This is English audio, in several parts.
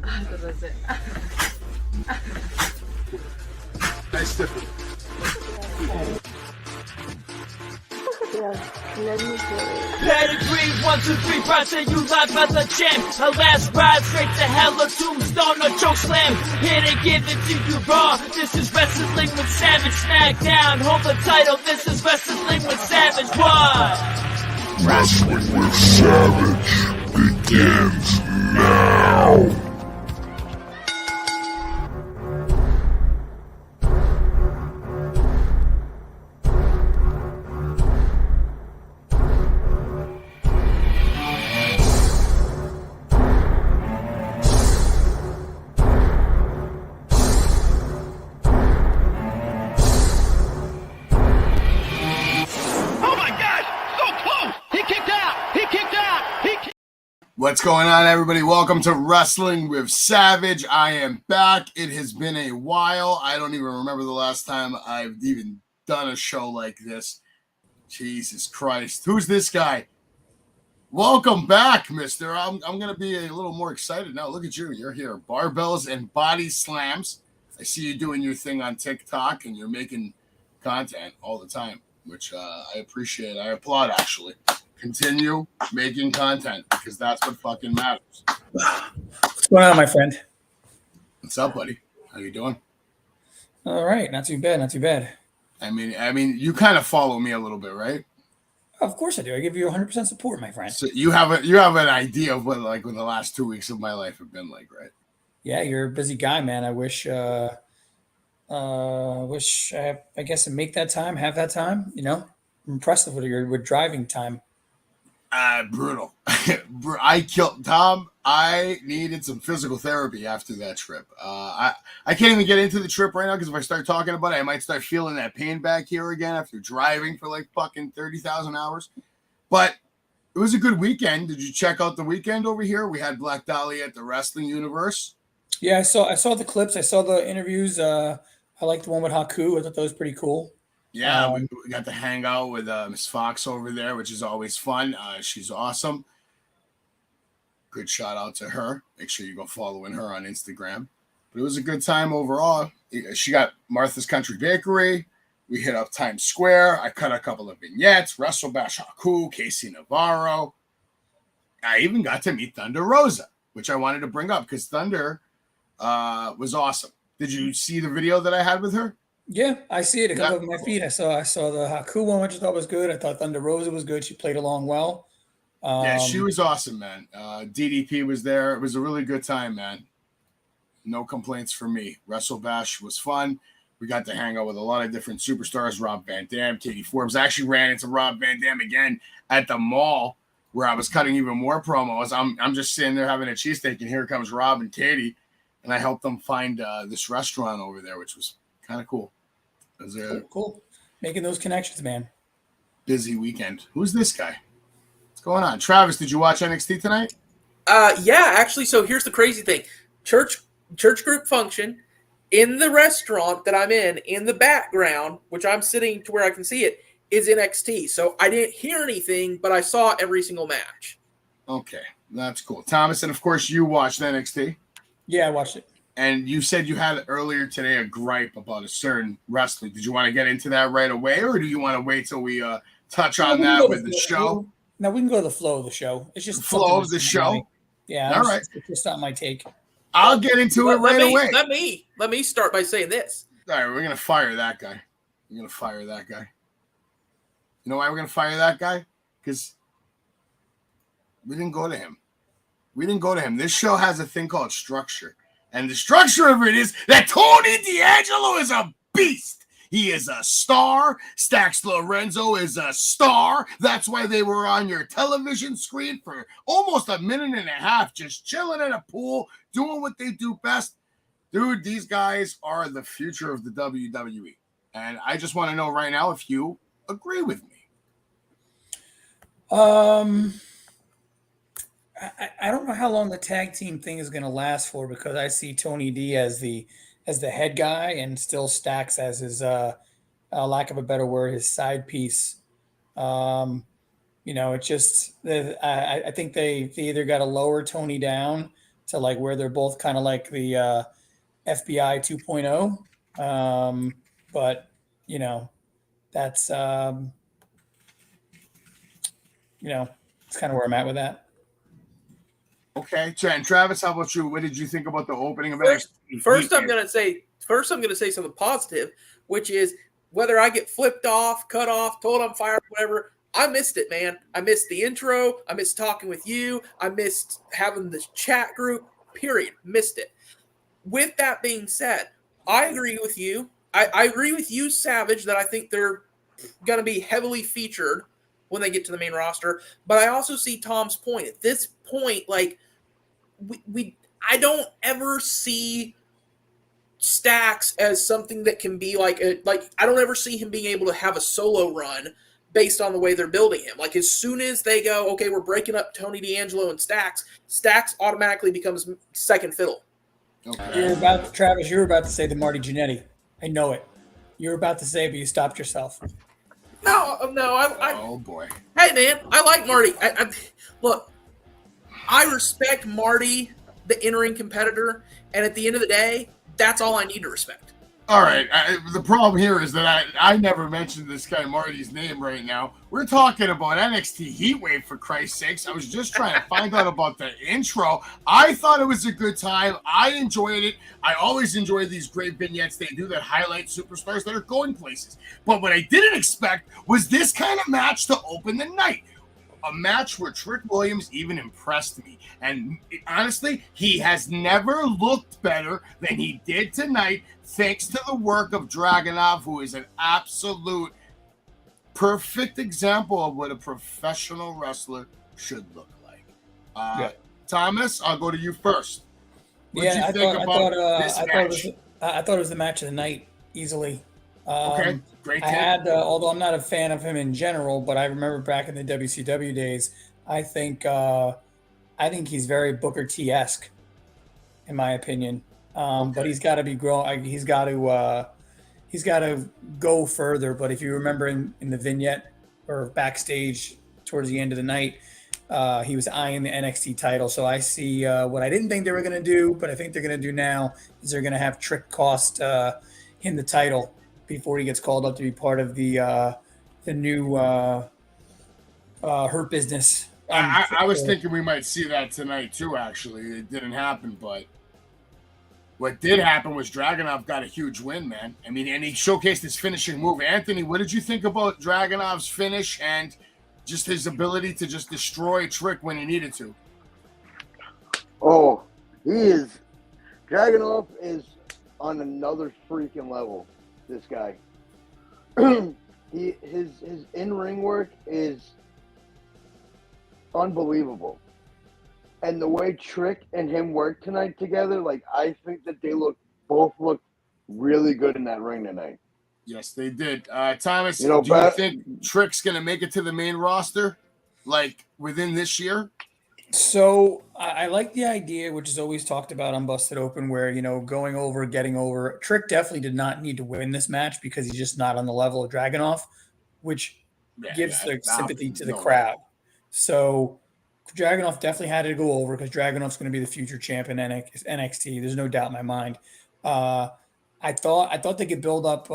That's it. Nice stiffy. Pedigree, 1, 2, 3, project you live as a champ. A last ride straight to hell, a tombstone, a choke slam. Here to give it to you raw. This is Wrestling with Savage. Smackdown, hold the title. This is Wrestling with Savage. What? Wrestling with Savage begins now. What's going on, everybody? Welcome to Wrestling with Savage. I am back. It has been a while. I don't even remember the last time I've even done a show like this. Jesus Christ. Who's this guy? Welcome back, mister. I'm going to be a little more excited now. Look at you. You're here. Barbells and body slams. I see you doing your thing on TikTok, and you're making content all the time, which I appreciate. I applaud, actually. Continue making content because that's what fucking matters. What's going on, my friend? What's up, buddy? How you doing? All right, not too bad, not too bad. I mean, you kind of follow me a little bit, right? Of course I do. I give you 100% support, my friend. So you have an idea of what the last 2 weeks of my life have been like, right? Yeah, you're a busy guy, man. I wish I guess to make that time, have that time. You know, impressive with driving time. Brutal. I killed Tom. I needed some physical therapy after that trip. I can't even get into the trip right now because if I start talking about it, I might start feeling that pain back here again after driving for like fucking 30,000 hours. But it was a good weekend. Did you check out the weekend over here? We had Black Dahlia at the Wrestling Universe. Yeah, I saw the clips. I saw the interviews. I liked the one with Haku. I thought that was pretty cool. Yeah, we got to hang out with Miss Fox over there, which is always fun. She's awesome. Good shout out to her. Make sure you go following her on Instagram. But it was a good time overall. She got Martha's Country Bakery. We hit up Times Square. I cut a couple of vignettes. Wrestle Bash Haku, Casey Navarro. I even got to meet Thunder Rosa, which I wanted to bring up because Thunder was awesome. Did you see the video that I had with her? Yeah, I see it. It comes up in my feed. I saw the Haku one, which I thought was good. I thought Thunder Rosa was good. She played along well. Yeah, she was awesome, man. DDP was there. It was a really good time, man. No complaints from me. Wrestle Bash was fun. We got to hang out with a lot of different superstars. Rob Van Dam, Katie Forbes. I actually ran into Rob Van Dam again at the mall where I was cutting even more promos. I'm just sitting there having a cheesesteak, and here comes Rob and Katie, and I helped them find this restaurant over there, which was kind of cool. It was cool. Making those connections, man. Busy weekend. Who's this guy? What's going on? Travis, did you watch NXT tonight? Yeah, actually. So here's the crazy thing. Church group function in the restaurant that I'm in the background, which I'm sitting to where I can see it, is NXT. So I didn't hear anything, but I saw every single match. Okay, that's cool. Thomas, and of course you watched NXT. Yeah, I watched it. And you said you had earlier today a gripe about a certain wrestler. Did you want to get into that right away, or do you want to wait till we touch on that with the show? No, we can go to the flow of the show. It's just the flow of the show. Yeah, all right. It's just not my take. I'll get into it right away. Let me start by saying this. All right, we're gonna fire that guy. You know why we're gonna fire that guy? Because we didn't go to him. This show has a thing called structure. And the structure of it is that Tony D'Angelo is a beast. He is a star. Stax Lorenzo is a star. That's why they were on your television screen for almost a minute and a half, just chilling in a pool, doing what they do best. Dude, these guys are the future of the WWE. And I just want to know right now if you agree with me. I don't know how long the tag team thing is going to last for because I see Tony D as the head guy and still Stax as his lack of a better word, his side piece. It's just I think they either got to lower Tony down to like where they're both kind of like the FBI 2.0. But that's it's kind of where I'm at with that. Okay, and Travis, how about you? What did you think about the opening of First, I'm gonna say something positive, which is whether I get flipped off, cut off, told I'm fired, whatever. I missed it, man. I missed the intro. I missed talking with you. I missed having this chat group. Period. Missed it. With that being said, I agree with you. I agree with you, Savage, that I think they're going to be heavily featured when they get to the main roster. But I also see Tom's point. At this point, like I don't ever see Stacks as something that can be like I don't ever see him being able to have a solo run based on the way they're building him. Like as soon as they go, okay, we're breaking up Tony D'Angelo and Stacks automatically becomes second fiddle. Okay. Travis, you were about to say the Marty Jannetty. I know it. You were about to say it, but you stopped yourself. No. Oh boy. Hey man, I like Marty. Look, I respect Marty, the in-ring competitor, and at the end of the day, that's all I need to respect. All right. The problem here is that I never mentioned this guy Marty's name right now. We're talking about NXT Heatwave, for Christ's sakes. I was just trying to find out about the intro. I thought it was a good time. I enjoyed it. I always enjoy these great vignettes they do that highlight superstars that are going places. But what I didn't expect was this kind of match to open the night. A match where Trick Williams even impressed me. And honestly, he has never looked better than he did tonight, thanks to the work of Dragunov, who is an absolute perfect example of what a professional wrestler should look like. Thomas, I'll go to you first. What did you think about this match? I thought it was the match of the night, easily. Okay, great. Although I'm not a fan of him in general, but I remember back in the WCW days, I think he's very Booker T-esque, in my opinion. But he's got to be growing. He's got to go further. But if you remember in the vignette or backstage towards the end of the night, he was eyeing the NXT title. So I see what I didn't think they were going to do, but I think they're going to do now is they're going to have Trick cost him the title before he gets called up to be part of the new Hurt Business. I was thinking we might see that tonight too. Actually, it didn't happen, but what did happen was Dragunov got a huge win, man. I mean, and he showcased his finishing move. Anthony, what did you think about Dragunov's finish and just his ability to just destroy Trick when he needed to? Oh, Dragunov is on another freaking level. This guy, his in-ring work is unbelievable, and the way Trick and him work tonight together, like I think that they both look really good in that ring tonight. Yes, they did. Thomas, do you think Trick's gonna make it to the main roster, like within this year? So I like the idea, which is always talked about on Busted Open, where, going over, getting over. Trick definitely did not need to win this match because he's just not on the level of Dragunov, which gives the sympathy to the crowd. So Dragunov definitely had to go over because Dragunov's going to be the future champ in NXT. There's no doubt in my mind. I thought they could build up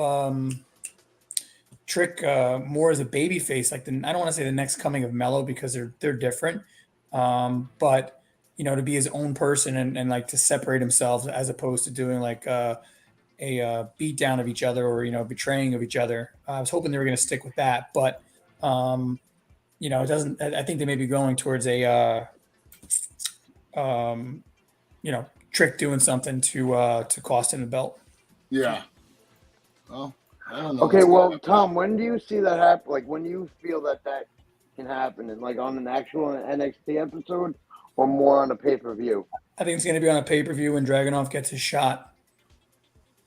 Trick more as a babyface. Like I don't want to say the next coming of Mello because they're different. But to be his own person and like to separate himself as opposed to doing like a beat down of each other or betraying of each other. I was hoping they were going to stick with that, but it doesn't. I think they may be going towards a Trick doing something to cost him the belt. Yeah. Well, I don't know. Okay, well, Tom, when do you see that happen? Like, when do you feel that can happen? And like on an actual NXT episode or more on a pay-per-view? I think it's going to be on a pay-per-view when Dragunov gets his shot.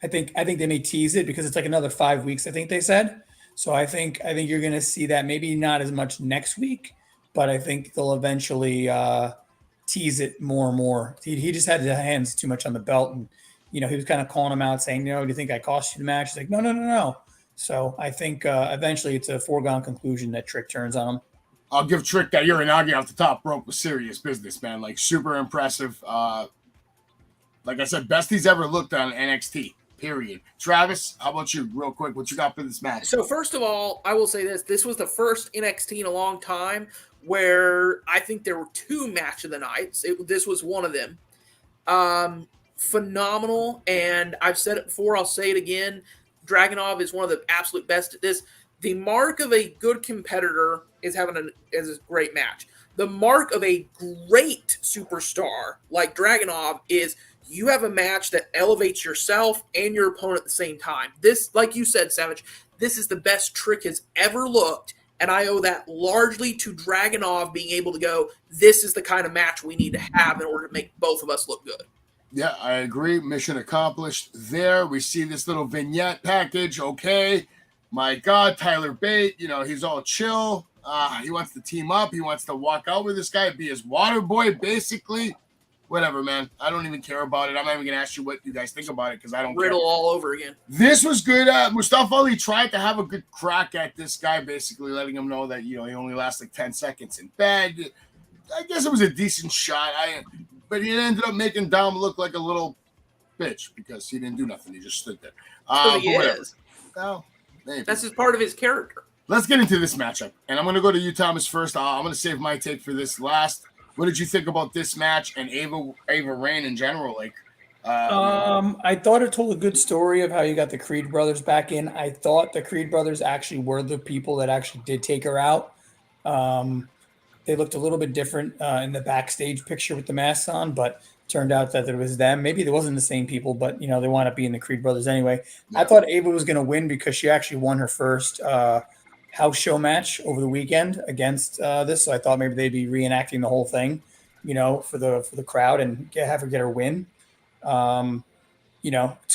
I think they may tease it because it's like another 5 weeks, I think they said. So I think you're going to see that, maybe not as much next week, but I think they'll eventually tease it more and more. He just had his hands too much on the belt, and he was kind of calling him out, saying, do you think I cost you the match? He's like, no. So I think eventually it's a foregone conclusion that Trick turns on him. I'll give Trick that Uranagi off the top rope was serious business, man. Like, super impressive. Like I said, best he's ever looked on NXT, period. Travis, how about you, real quick? What you got for this match? So first of all, I will say this. This was the first NXT in a long time where I think there were 2 match of the nights. This was one of them. Phenomenal, and I've said it before, I'll say it again. Dragunov is one of the absolute best at this. The mark of a good competitor is having a great match. The mark of a great superstar like Dragunov is you have a match that elevates yourself and your opponent at the same time. This, like you said, Savage, this is the best Trick has ever looked, and I owe that largely to Dragunov being able to go, this is the kind of match we need to have in order to make both of us look good. Yeah, I agree. Mission accomplished there. We see this little vignette package. Okay. My God, Tyler Bate, he's all chill. He wants to team up. He wants to walk out with this guy, be his water boy, basically. Whatever, man. I don't even care about it. I'm not even going to ask you what you guys think about it because I don't Riddle care. all over again. This was good. Mustafa Ali tried to have a good crack at this guy, basically letting him know that, he only lasts like 10 seconds in bed. I guess it was a decent shot. But he ended up making Dom look like a little bitch because he didn't do nothing. He just stood there. He is. Well, maybe. That's just part of his character. Let's get into this matchup. And I'm going to go to you, Thomas, first. I'm going to save my take for this last. What did you think about this match and Ava Raine in general? I thought it told a good story of how you got the Creed brothers back in. I thought the Creed brothers actually were the people that actually did take her out. They looked a little bit different in the backstage picture with the masks on, but turned out that it was them. Maybe it wasn't the same people, but they wound up being the Creed brothers anyway. Yeah. I thought Ava was going to win because she actually won her first house show match over the weekend against this. So I thought maybe they'd be reenacting the whole thing, for the crowd and have her get her win. It's a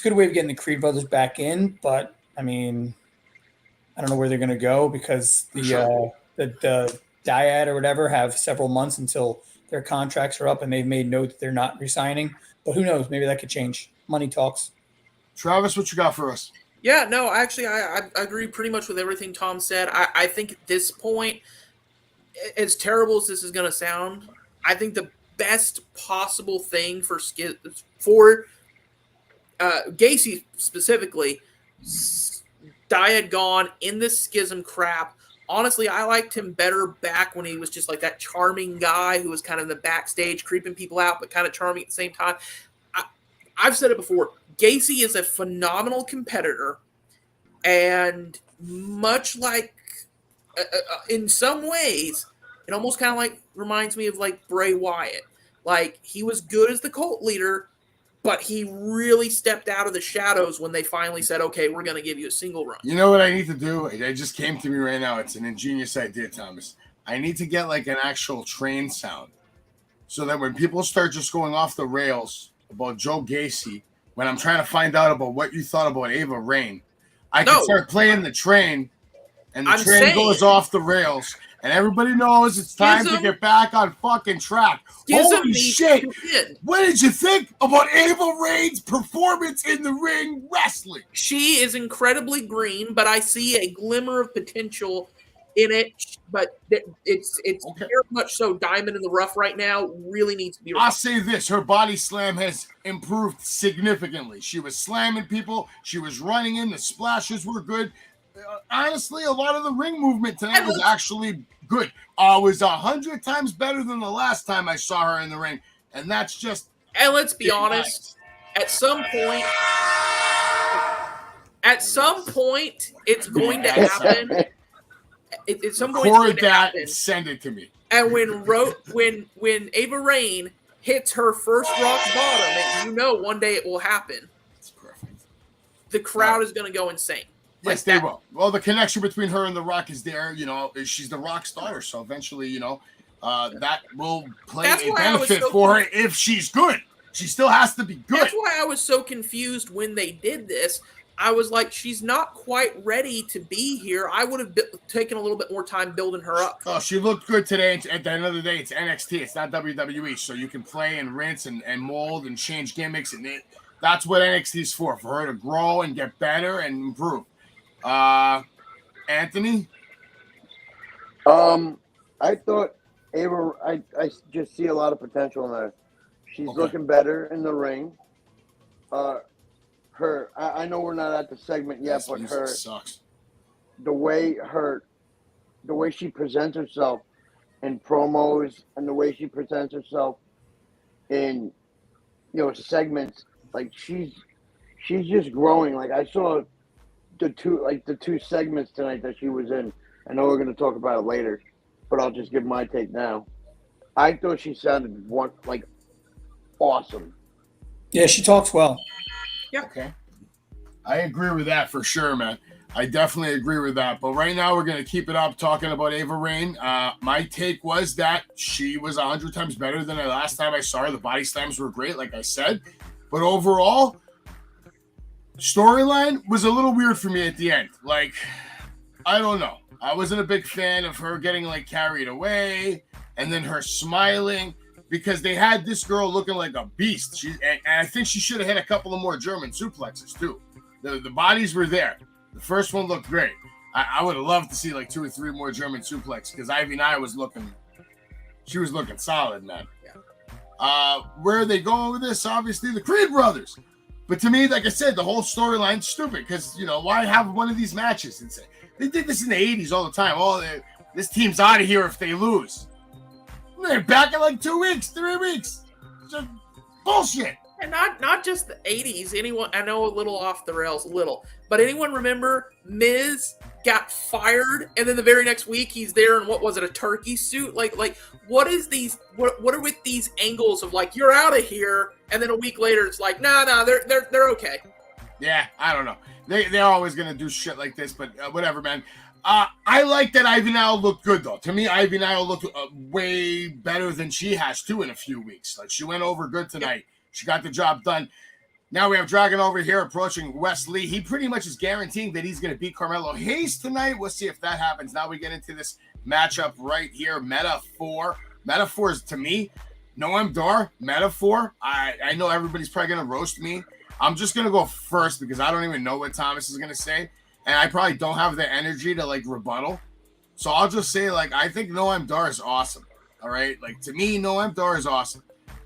good way of getting the Creed brothers back in, but I mean, I don't know where they're going to go because the Dyad or whatever have several months until their contracts are up and they've made note that they're not resigning. But who knows? Maybe that could change. Money talks. Travis, what you got for us? Yeah, no, actually, I agree pretty much with everything Tom said. I think at this point, as terrible as this is going to sound, I think the best possible thing for Gacy specifically, Dyad gone in this schism crap. Honestly, I liked him better back when he was just like that charming guy who was kind of in the backstage creeping people out, but kind of charming at the same time. I've said it before. Gacy is a phenomenal competitor, and much like in some ways, it almost kind of like reminds me of like Bray Wyatt. Like, he was good as the cult leader, but he really stepped out of the shadows when they finally said, okay, we're going to give you a single run. You know what I need to do? It just came to me right now. It's an ingenious idea, Thomas. I need to get like an actual train sound so that when people start just going off the rails about Joe Gacy, when I'm trying to find out about what you thought about Ava Raine, I can start playing the train, and the train goes off the rails, and everybody knows it's time to get back on fucking track. Holy shit! What did you think about Ava Raine's performance in the ring wrestling? She is incredibly green, but I see a glimmer of potential in it. But it's very much so diamond in the rough right now. Really needs to be. I'll say this: her body slam has improved significantly. She was slamming people. She was running in. The splashes were good. Honestly, a lot of the ring movement tonight was actually good. Was 100 times better than the last time I saw her in the ring, and that's just. And let's be honest, at some point, it's going to happen. At some point, it's going to happen. Send it to me. And when Ava Raine hits her first rock bottom, and one day it will happen. That's perfect. The crowd is going to go insane. Yes, they will. Well, the connection between her and The Rock is there. She's The Rock's daughter, so eventually, that will play a benefit for her if she's good. She still has to be good. That's why I was so confused when they did this. I was like, she's not quite ready to be here. I would have taken a little bit more time building her up. Oh, she looked good today. At the end of the day, it's NXT. It's not WWE, so you can play and rinse and mold and change gimmicks, and that's what NXT is for her to grow and get better and improve. Anthony? I thought Ava. I just see a lot of potential in her. She's Okay. looking better in the ring. I know we're not at the segment yet, This but music sucks. the way she presents herself in promos and the way she presents herself in segments, like she's just growing. Like I saw the two segments tonight that she was in. I know we're going to talk about it later, but I'll just give my take now. I thought she sounded awesome. Yeah, she talks well. Yeah. Okay. I agree with that for sure, man. I definitely agree with that. But right now, we're going to keep it up talking about Ava Raine. My take was that she was 100 times better than the last time I saw her. The body slams were great, like I said. But overall, storyline was a little weird for me at the end. Like, I don't know. I wasn't a big fan of her getting, carried away and then her smiling because they had this girl looking like a beast. And I think she should have hit a couple of more German suplexes, too. The bodies were there. The first one looked great. I would have loved to see 2 or 3 more German suplex because Ivy Nye was looking solid, man. Yeah. Where are they going with this? Obviously, the Creed brothers. But to me, like I said, the whole storyline's stupid because, why have one of these matches? They did this in the 80s all the time. This team's out of here if they lose. They're back in 2 weeks, 3 weeks. It's just bullshit. And not just the 80s. Anyone, I know a little off the rails, but anyone remember Miz got fired and then the very next week he's there in, what was it, a turkey suit? What is these? What are with these angles of you're out of here, and then a week later it's no, they're okay. Yeah, I don't know. They're always gonna do shit like this, but whatever, man. I like that Ivy Nile looked good though. To me, Ivy Nile looked way better than she has too in a few weeks. She went over good tonight. She got the job done. Now we have Dragon over here approaching Wesley. He pretty much is guaranteeing that he's going to beat Carmelo Hayes tonight. We'll see if that happens. Now we get into this matchup right here. Metaphor. Metaphor is, to me, Noam Dar. Metaphor. I know everybody's probably going to roast me. I'm just going to go first because I don't even know what Thomas is going to say. And I probably don't have the energy to, rebuttal. So I'll just say, I think Noam Dar is awesome. All right? To me, Noam Dar is awesome.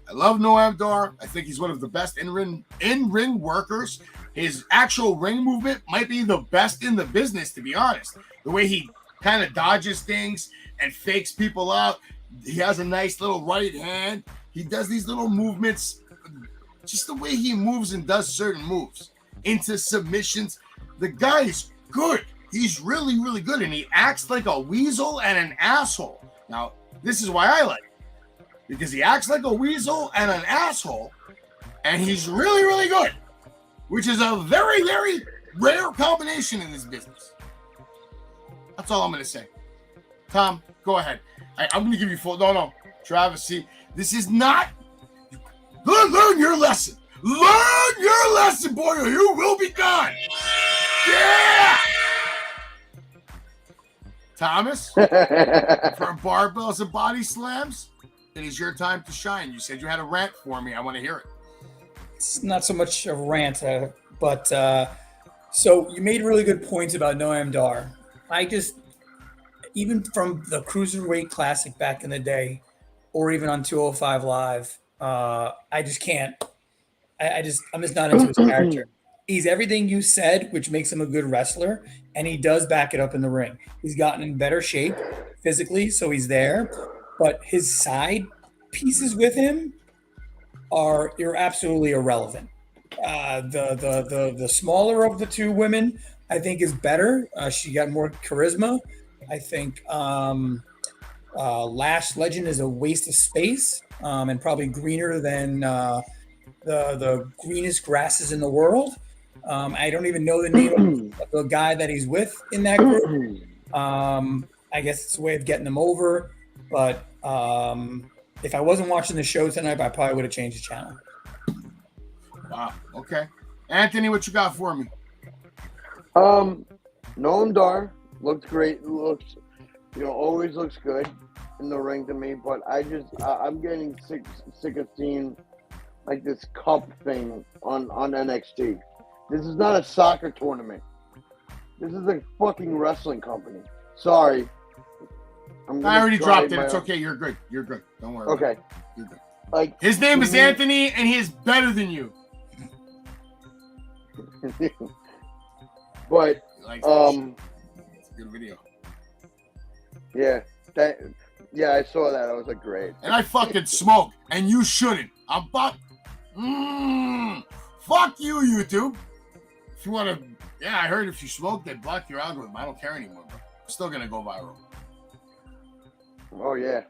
I love Noam Dar. I think he's one of the best in-ring workers. His actual ring movement might be the best in the business, to be honest. The way he kind of dodges things and fakes people out. He has a nice little right hand. He does these little movements. Just the way he moves and does certain moves into submissions. The guy is good. He's really, really good. And he acts like a weasel and an asshole. Now, this is why I like him. Because he acts like a weasel and an asshole, and he's really, really good, which is a very, very rare combination in this business. That's all I'm going to say. Tom, go ahead. I'm going to give you full. No, Travis, see, this is not. Learn your lesson. Learn your lesson, boy, or you will be gone. Yeah! Thomas, for barbells and body slams. It is your time to shine. You said you had a rant for me. I want to hear it. It's not so much a rant, but so you made really good points about Noam Dar. Even from the Cruiserweight Classic back in the day, or even on 205 Live, I just can't. I'm just not into his character. He's everything you said, which makes him a good wrestler, and he does back it up in the ring. He's gotten in better shape physically, so he's there. But his side pieces with him you're absolutely irrelevant. The smaller of the two women, I think, is better. She got more charisma. I think Lash Legend is a waste of space and probably greener than the greenest grasses in the world. I don't even know the name of the guy that he's with in that group. I guess it's a way of getting them over. But if I wasn't watching the show tonight, I probably would have changed the channel. Wow. Okay. Anthony, what you got for me? Noam Dar looks great. Always looks good in the ring to me. But I'm getting sick of seeing this cup thing on NXT. This is not a soccer tournament. This is a fucking wrestling company. Sorry. I'm I already try dropped it. my It's own- okay. You're good. You're good. Don't worry. Okay. You're good. Like His name to is me- Anthony, and he is better than you. But Like, it's a good video. yeah, I saw that. I was like, great. And I fucking smoke, and you shouldn't. I'm fuck. Fuck you, YouTube. If you want to, yeah, I heard if you smoke, they block your algorithm. I don't care anymore, bro. It's still gonna go viral. Oh yeah.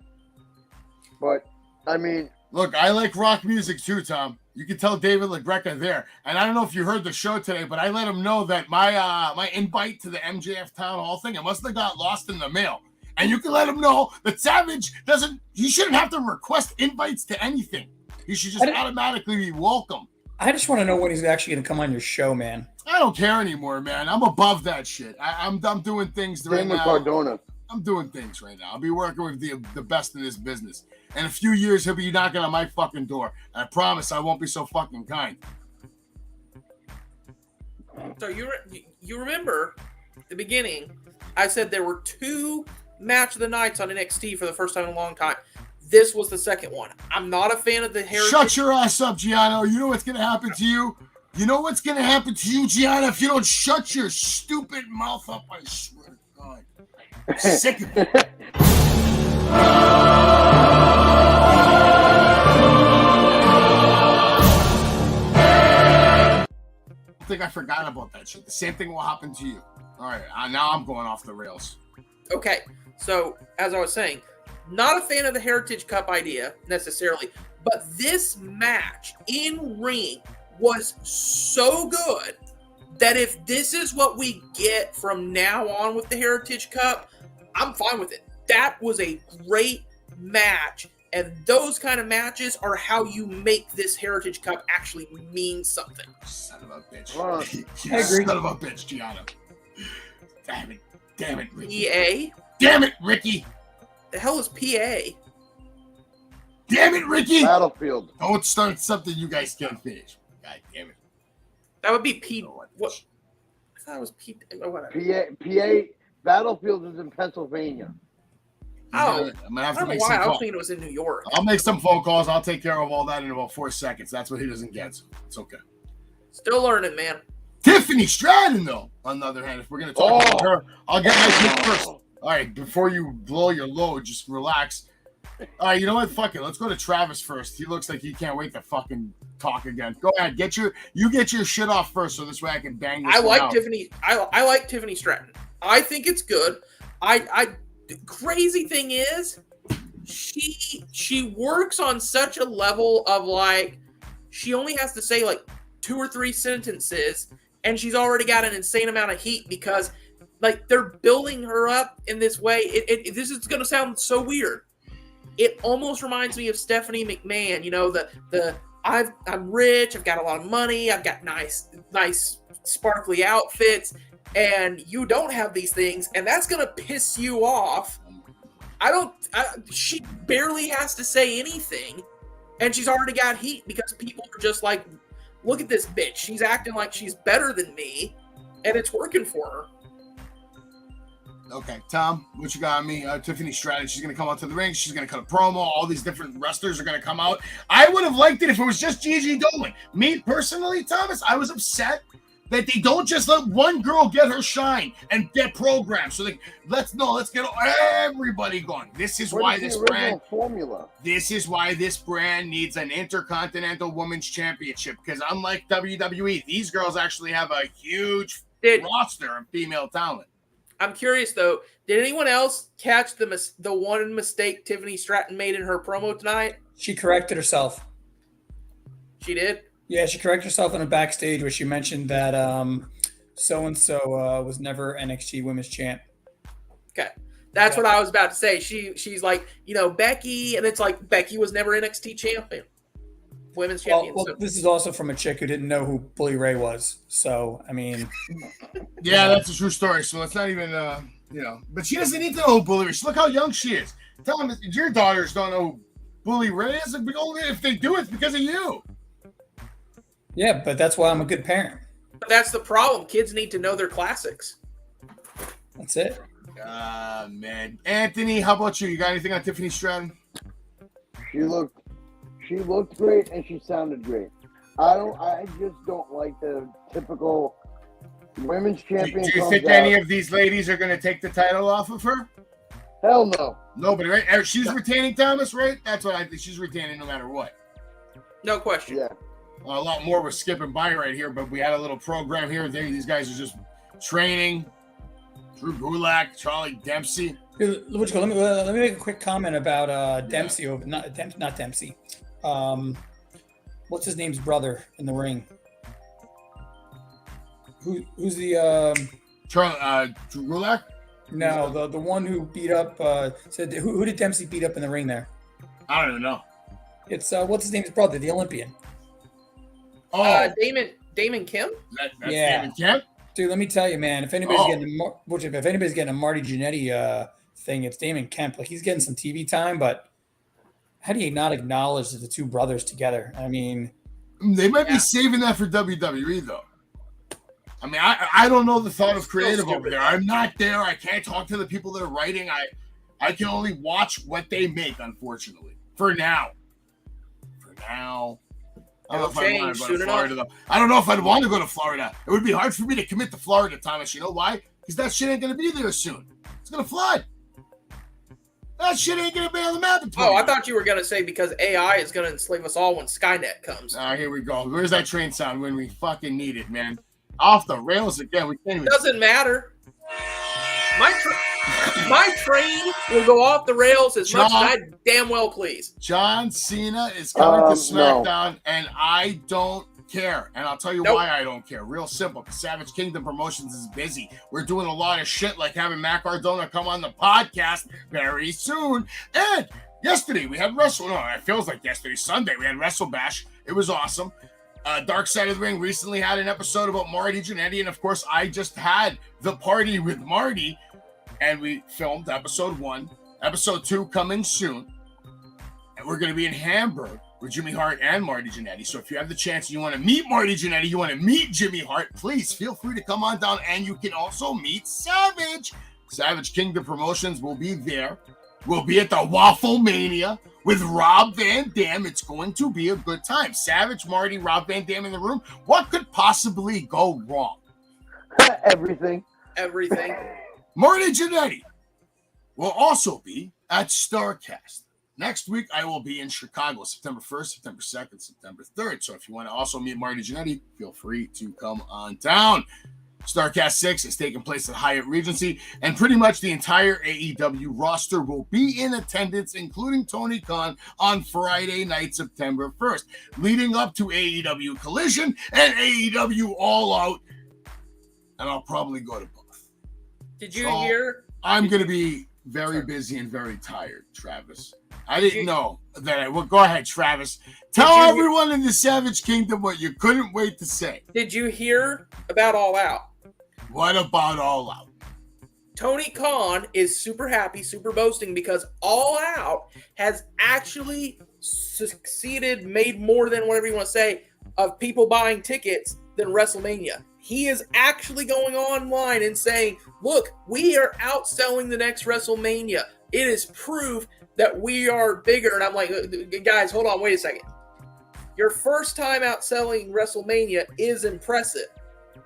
But I mean, Look, I like rock music too, Tom. You can tell David LaGreca there. And I don't know if you heard the show today, but I let him know that my invite to the MJF Town Hall thing, it must have got lost in the mail. And you can let him know that Savage he shouldn't have to request invites to anything. He should just automatically be welcome. I just want to know when he's actually going to come on your show, man. I don't care anymore, man. I'm above that shit. I'm doing things right same with now. Cardona. I'm doing things right now. I'll be working with the best in this business. In a few years, he'll be knocking on my fucking door. And I promise I won't be so fucking kind. So you remember the beginning? I said there were 2 match of the nights on NXT for the first time in a long time. This was the second one. I'm not a fan of the heritage. Shut your ass up, Gianno. You know what's going to happen to you? You know what's going to happen to you, Gianno, if you don't shut your stupid mouth up? I swear to God. I'm sick of it. I think I forgot about that shit. The same thing will happen to you. All right, now I'm going off the rails. Okay, so as I was saying, not a fan of the Heritage Cup idea necessarily, but this match in ring was so good that if this is what we get from now on with the Heritage Cup, I'm fine with it. That was a great match, and those kind of matches are how you make this Heritage Cup actually mean something. Son of a bitch. Well, You I agree. son of a bitch, Gianno. Damn it, Ricky. PA? Damn it, Ricky. The hell is PA? Damn it, Ricky. Battlefield. Don't start something you guys can't finish. God damn it. That would be P. Oh, What? I thought it was P. Oh, whatever. PA Battlefield is in Pennsylvania. Oh, I'm gonna have I to don't know make why. some I was calls. thinking it was in New York. I'll make some phone calls. I'll take care of all that in about 4 seconds. That's what he doesn't get. So it's okay. Still learning, man. Tiffany Stratton, though, on the other hand, if we're going to talk about her, I'll get my pick first. All right, before you blow your load, just relax. All right, you know what? Fuck it. Let's go to Travis first. He looks like he can't wait to fucking talk again. Go ahead. Get your shit off first, so this way I can bang this I one like out. Tiffany. I like Tiffany Stratton. I think it's good. The crazy thing is, she works on such a level of like, she only has to say like 2 or 3 sentences, and she's already got an insane amount of heat because like they're building her up in this way. This is going to sound so weird. It almost reminds me of Stephanie McMahon. You know, I'm rich, I've got a lot of money, I've got nice sparkly outfits, and you don't have these things, and that's going to piss you off. She barely has to say anything, and she's already got heat because people are just like, look at this bitch. She's acting like she's better than me, and it's working for her. Okay, Tom, what you got on me? Tiffany Stratton, she's going to come out to the ring. She's going to cut a promo. All these different wrestlers are going to come out. I would have liked it if it was just Gigi Dolan. Me, personally, Thomas, I was upset that they don't just let one girl get her shine and get programmed. So let's get everybody going. This is why this brand formula. This is why this brand needs an Intercontinental Women's Championship, because unlike WWE, these girls actually have a huge roster of female talent. I'm curious though, did anyone else catch the one mistake Tiffany Stratton made in her promo tonight? She corrected herself. She did? Yeah, she corrected herself in a backstage where she mentioned that so-and-so was never NXT Women's Champ. Okay. That's what I was about to say. She's like, Becky, and it's like Becky was never NXT champion. Women's champion. Well, this is also from a chick who didn't know who Bully Ray was. So, I mean. Yeah, that's a true story. So it's not even, but she doesn't need to know who Bully Ray is. Look how young she is. Tell them your daughters don't know who Bully Ray is. If they do, it's because of you. Yeah, but that's why I'm a good parent. But that's the problem. Kids need to know their classics. That's it. Man. Anthony, how about you? You got anything on Tiffany Stratton? She looked great and she sounded great. I just don't like the typical women's champion. Do you think any of these ladies are going to take the title off of her? Hell no. Nobody, right? She's retaining Thomas, right? That's what I think. She's retaining no matter what. No question. Yeah. A lot more we're skipping by right here, but we had a little program here. These guys are just training. Drew Gulak, Charlie Dempsey. Let me make a quick comment about Dempsey. Not Dempsey. What's his name's brother in the ring? Who's the Charlie Drew Gulak? No, the one who beat up. Said who did Dempsey beat up in the ring there? I don't even know. It's what's his name's brother, the Olympian. Oh, Damon Kim. That's Yeah. Damon Kemp. Dude, let me tell you, man. If anybody's getting a Marty Jannetty thing, it's Damon Kemp. Like he's getting some TV time, but how do you not acknowledge the two brothers together? I mean, They might be saving that for WWE though. I mean, I don't know the thought of creative over there. I'm not there. I can't talk to the people that are writing. I can only watch what they make, unfortunately. For now. I don't know if I want to go to Florida, though. I don't know if I'd want to go to Florida. It would be hard for me to commit to Florida, Thomas. You know why? Because that shit ain't going to be there soon. It's going to flood. That shit ain't going to be on the map. Oh, I thought you were going to say because AI is going to enslave us all when Skynet comes. Here we go. Where's that train sound when we fucking need it, man? Off the rails again. We can't even... Doesn't matter. My train will go off the rails as much as I damn well please. John Cena is coming to SmackDown, and I don't care. And I'll tell you why I don't care. Real simple. Because Savage Kingdom Promotions is busy. We're doing a lot of shit like having Matt Cardona come on the podcast very soon. And yesterday we had it feels like yesterday, Sunday, we had Wrestle Bash. It was awesome. Dark Side of the Ring recently had an episode about Marty Jannetty, and of course I just had the party with Marty, and we filmed episode 1. Episode 2 coming soon, and we're going to be in Hamburg with Jimmy Hart and Marty Jannetty. So if you have the chance and you want to meet Marty Jannetty, you want to meet Jimmy Hart, please feel free to come on down, and you can also meet Savage. Savage Kingdom Promotions will be there. We'll be at the Waffle Mania with Rob Van Dam. It's going to be a good time. Savage, Marty, Rob Van Dam in the room. What could possibly go wrong? Everything. Marty Jannetty will also be at StarCast. Next week, I will be in Chicago, September 1st, September 2nd, September 3rd. So if you want to also meet Marty Jannetty, feel free to come on down. StarCast 6 is taking place at Hyatt Regency, and pretty much the entire AEW roster will be in attendance, including Tony Khan, on Friday night, September 1st, leading up to AEW Collision and AEW All Out, and I'll probably go to both. Did you hear? I'm going to be very busy and very tired, Travis. I didn't know that. Well, go ahead, Travis. Tell everyone in the Savage Kingdom what you couldn't wait to say. Did you hear about All Out? What about All Out? Tony Khan is super happy, super boasting because All Out has actually succeeded, made more than whatever you want to say, of people buying tickets than WrestleMania. He is actually going online and saying, look, we are outselling the next WrestleMania. It is proof that we are bigger. And I'm like, guys, hold on, wait a second. Your first time outselling WrestleMania is impressive,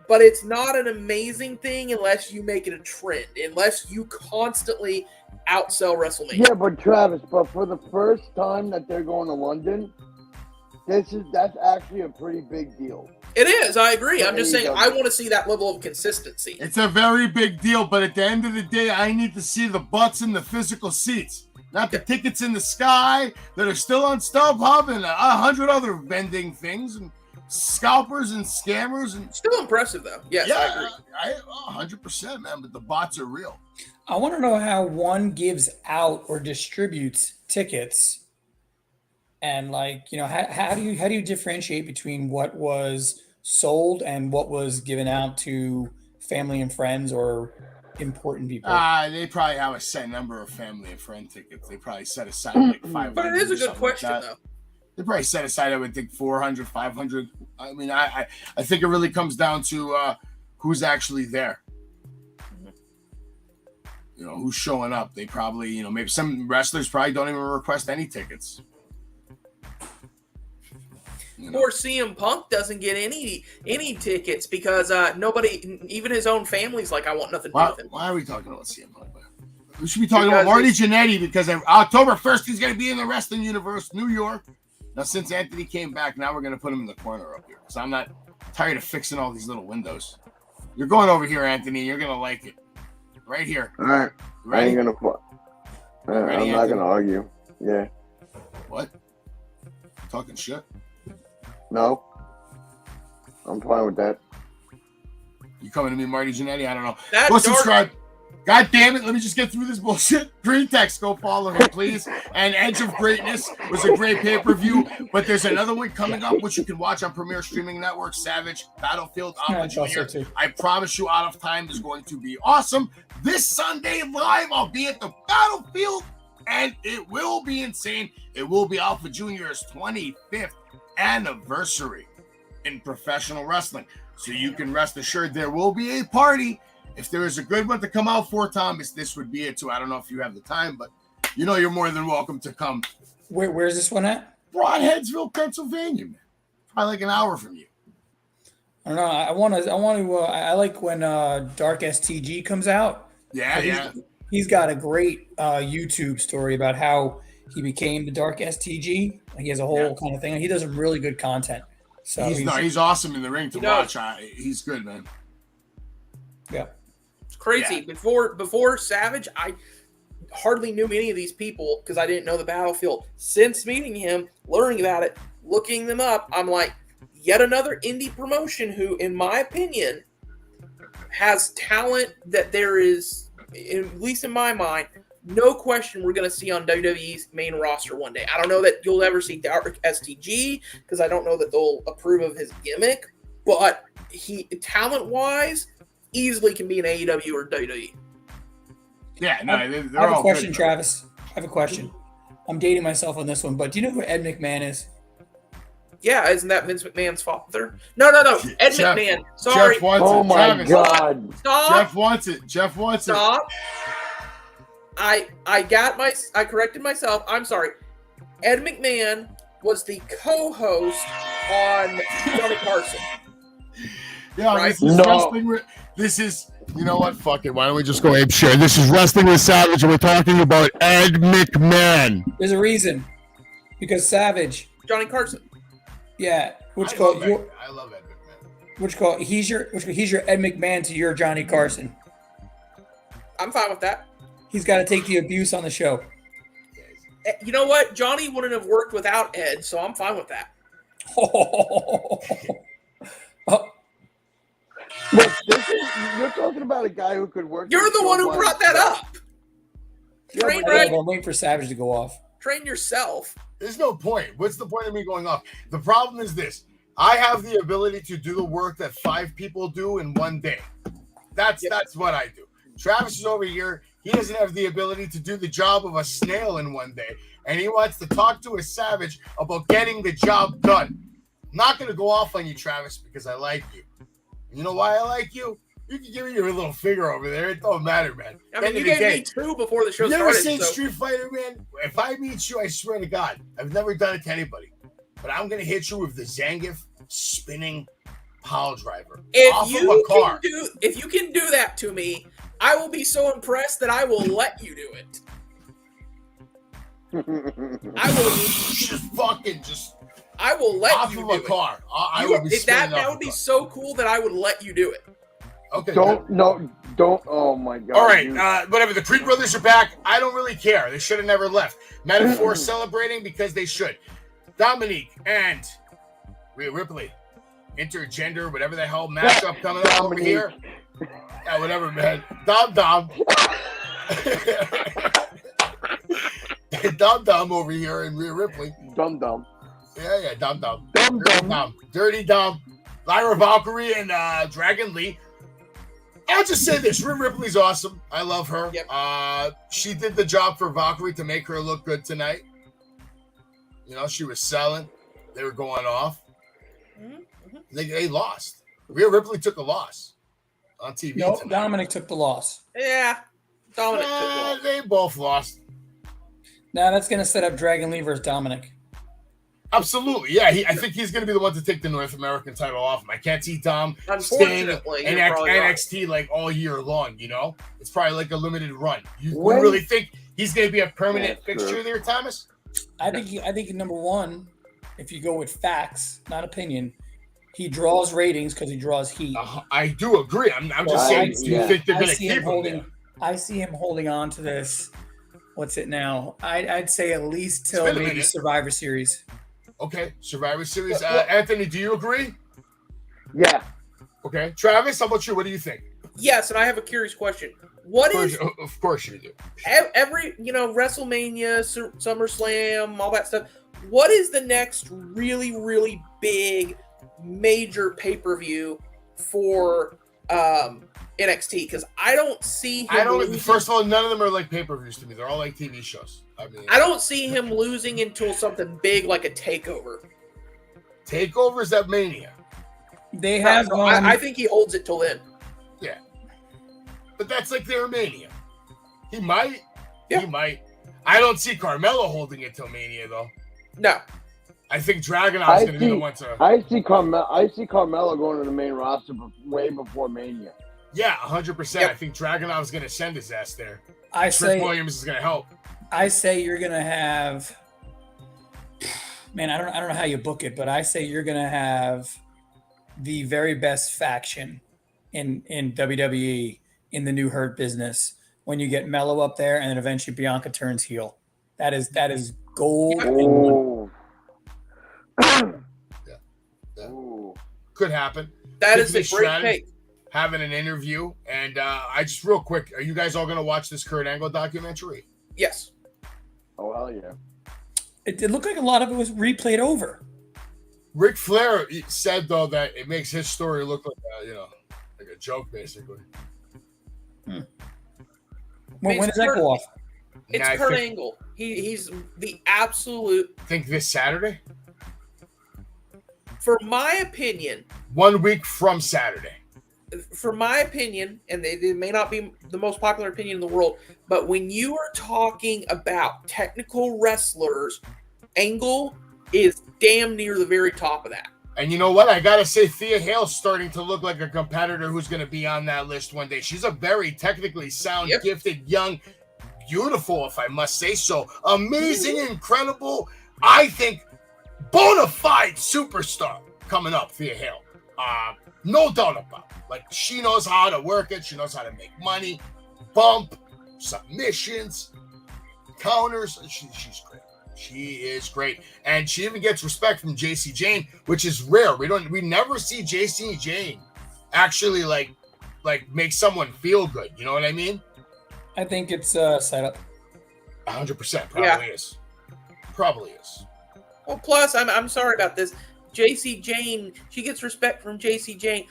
but it's not an amazing thing unless you make it a trend, unless you constantly outsell WrestleMania. Yeah, but Travis, for the first time that they're going to London, that's actually a pretty big deal. It is, I agree. I'm just saying I want to see that level of consistency. It's a very big deal, but at the end of the day, I need to see the butts in the physical seats, not the tickets in the sky that are still on StubHub and 100 other vending things and scalpers and scammers. And still impressive, though. Yes, yeah, I agree. 100%, man, but the bots are real. I want to know how one gives out or distributes tickets. And how do you differentiate between what was sold and what was given out to family and friends or important people? They probably have a set number of family and friend tickets. They probably set aside like 500. But it is a good question, though. They probably set aside, I would think, 400, 500. I mean, I think it really comes down to who's actually there. you know, who's showing up. They probably, you know, maybe some wrestlers probably don't even request any tickets. You know? Or CM Punk doesn't get any tickets because nobody, even his own family's like, I want nothing to do with him. Why are we talking about CM Punk? We should be talking about Marty Jannetty because October 1st he's going to be in the wrestling universe, New York. Now, since Anthony came back, now we're going to put him in the corner up here because I'm not tired of fixing all these little windows. You're going over here, Anthony. You're going to like it. Right here. All right. I ain't going to I'm not going to argue. Yeah. What? Talking shit? No. I'm fine with that. You coming to me, Marty Jannetty? I don't know. Go subscribe. God damn it, let me just get through this bullshit. Cri Text, go follow him, please. And Edge of Greatness was a great pay-per-view, but there's another one coming up, which you can watch on Premier Streaming Network, Savage, Battlefield, Jr. I promise you, Out of Time is going to be awesome. This Sunday live, I'll be at the Battlefield, and it will be insane. It will be Alpha Jr.'s 25th anniversary in professional wrestling. So you can rest assured there will be a party. If there is a good one to come out for, Thomas, this would be it too. I don't know if you have the time, but you know you're more than welcome to come. Where's this one at? Broadheadsville, Pennsylvania, man. Probably like an hour from you. I don't know. I like when Dark STG comes out. Yeah. He's got a great YouTube story about how he became the Dark STG. He has a whole kind of thing. He does some really good content. So he's awesome in the ring to watch. He's good, man. Yeah. It's crazy. Yeah. Before Savage, I hardly knew any of these people because I didn't know the Battlefield. Since meeting him, learning about it, looking them up, I'm like, yet another indie promotion who, in my opinion, has talent that there is, at least in my mind, no question we're going to see on WWE's main roster one day. I don't know that you'll ever see Dark STG because I don't know that they'll approve of his gimmick, but he, talent-wise, easily can be an AEW or WWE. Yeah, no, I have a question, Travis. I have a question. I'm dating myself on this one, but do you know who Ed McMahon is? Yeah, isn't that Vince McMahon's father? No. Ed McMahon. Sorry. Jeff wants oh it. my Travis. God. Stop. Jeff wants Stop. I corrected myself. I'm sorry. Ed McMahon was the co-host on Johnny Carson. Yeah, right? This is wrestling. This is, you know what? Fuck it. Why don't we just go ape share? This is Wrestling with Savage, and we're talking about Ed McMahon. There's a reason. Because Savage. Johnny Carson. Yeah. I love Ed McMahon. He's your Ed McMahon to your Johnny Carson. I'm fine with that. He's got to take the abuse on the show. You know what? Johnny wouldn't have worked without Ed, so I'm fine with that. Look, you're talking about a guy who could work. You're the one who brought that up. I'm waiting for Savage to go off. Train yourself. There's no point. What's the point of me going off? The problem is this. I have the ability to do the work that 5 people do in one day. That's what I do. Travis is over here. He doesn't have the ability to do the job of a snail in one day. And he wants to talk to a Savage about getting the job done. I'm not going to go off on you, Travis, because I like you. You know why I like you? You can give me your little finger over there. It don't matter, man. I mean, you gave me 2 before the show started. You ever seen Street Fighter, man? If I meet you, I swear to God, I've never done it to anybody. But I'm going to hit you with the Zangief spinning pile driver off of a car. If you can do that to me, I will be so impressed that I will let you do it. I will let you do it. Car. That would be so cool that I would let you do it. Okay. Don't. Oh my God. All right. Whatever. The Creed brothers are back. I don't really care. They should have never left. Metaphor celebrating because they should. Dominique and Rhea Ripley, intergender, whatever the hell matchup coming up over here. Yeah, whatever, man. Dom. Dom over here and Rhea Ripley. Dum. Yeah, Dum. Dirty Dom. Lyra Valkyrie and Dragon Lee. I'll just say this. Rhea Ripley's awesome. I love her. Yep. She did the job for Valkyrie to make her look good tonight. You know, she was selling. They were going off. Mm-hmm. They lost. Rhea Ripley took a loss on TV tonight. Dominic took the loss. Yeah. Dominic took long. They both lost. Now that's going to set up Dragon Lee versus Dominic. Absolutely, yeah. I think he's going to be the one to take the North American title off him. I can't see Dom staying in NXT like all year long. You know, it's probably like a limited run. You really think he's going to be a permanent fixture there, Thomas? I think number one, if you go with facts, not opinion, he draws ratings because he draws heat. I do agree. I'm just saying. Do you think they're going to keep him there? I see him holding on to this. What's it now? I'd say at least till maybe Survivor Series. Okay, Survivor Series. Anthony, do you agree? Yeah. Okay, Travis, how about you? What do you think? Yes, and I have a curious question. Of course you do. Every WrestleMania, SummerSlam, all that stuff. What is the next really, really big, major pay-per-view for NXT? Because I don't see him. First of all, none of them are like pay-per-views to me. They're all like TV shows. I don't see him losing until something big like a takeover. Takeover is at Mania. They have. I think he holds it till then. Yeah, but that's like their Mania. He might. Yeah. He might. I don't see Carmelo holding it till Mania though. No. I think Dragunov is going to be the one to. I see Carmelo going to the main roster way before Mania. Yeah, 100%. Yep. I think Dragunov is going to send his ass there. Trick Williams is going to help. I say you're going to have. Man, I don't know how you book it, but I say you're going to have the very best faction in WWE in the new Hurt Business when you get Mello up there, and then eventually Bianca turns heel. That is gold. Oh. Yeah. Could happen. That is a great take. Having an interview, and I just real quick, are you guys all going to watch this Kurt Angle documentary? Yes. Oh hell yeah! It looked like a lot of it was replayed over. Ric Flair said though that it makes his story look like like a joke, basically. When does that go off? It's Kurt Angle. He's the absolute. Think this Saturday? For my opinion. 1 week from Saturday. For my opinion, and it may not be the most popular opinion in the world, but when you are talking about technical wrestlers, Angle is damn near the very top of that. And you know what? I got to say, Thea Hale's starting to look like a competitor who's going to be on that list one day. She's a very technically sound, gifted, young, beautiful, if I must say so. Amazing, incredible, I think, bona fide superstar coming up, Thea Hale. No doubt about it. Like, she knows how to work it. She knows how to make money, bump, submissions, counters. She's great. She is great. And she even gets respect from JC Jane, which is rare. We never see JC Jane actually like make someone feel good. You know what I mean? I think it's set up. 100% probably is. Probably is. Well, plus, I'm sorry about this. JC Jane, she gets respect from JC Jane.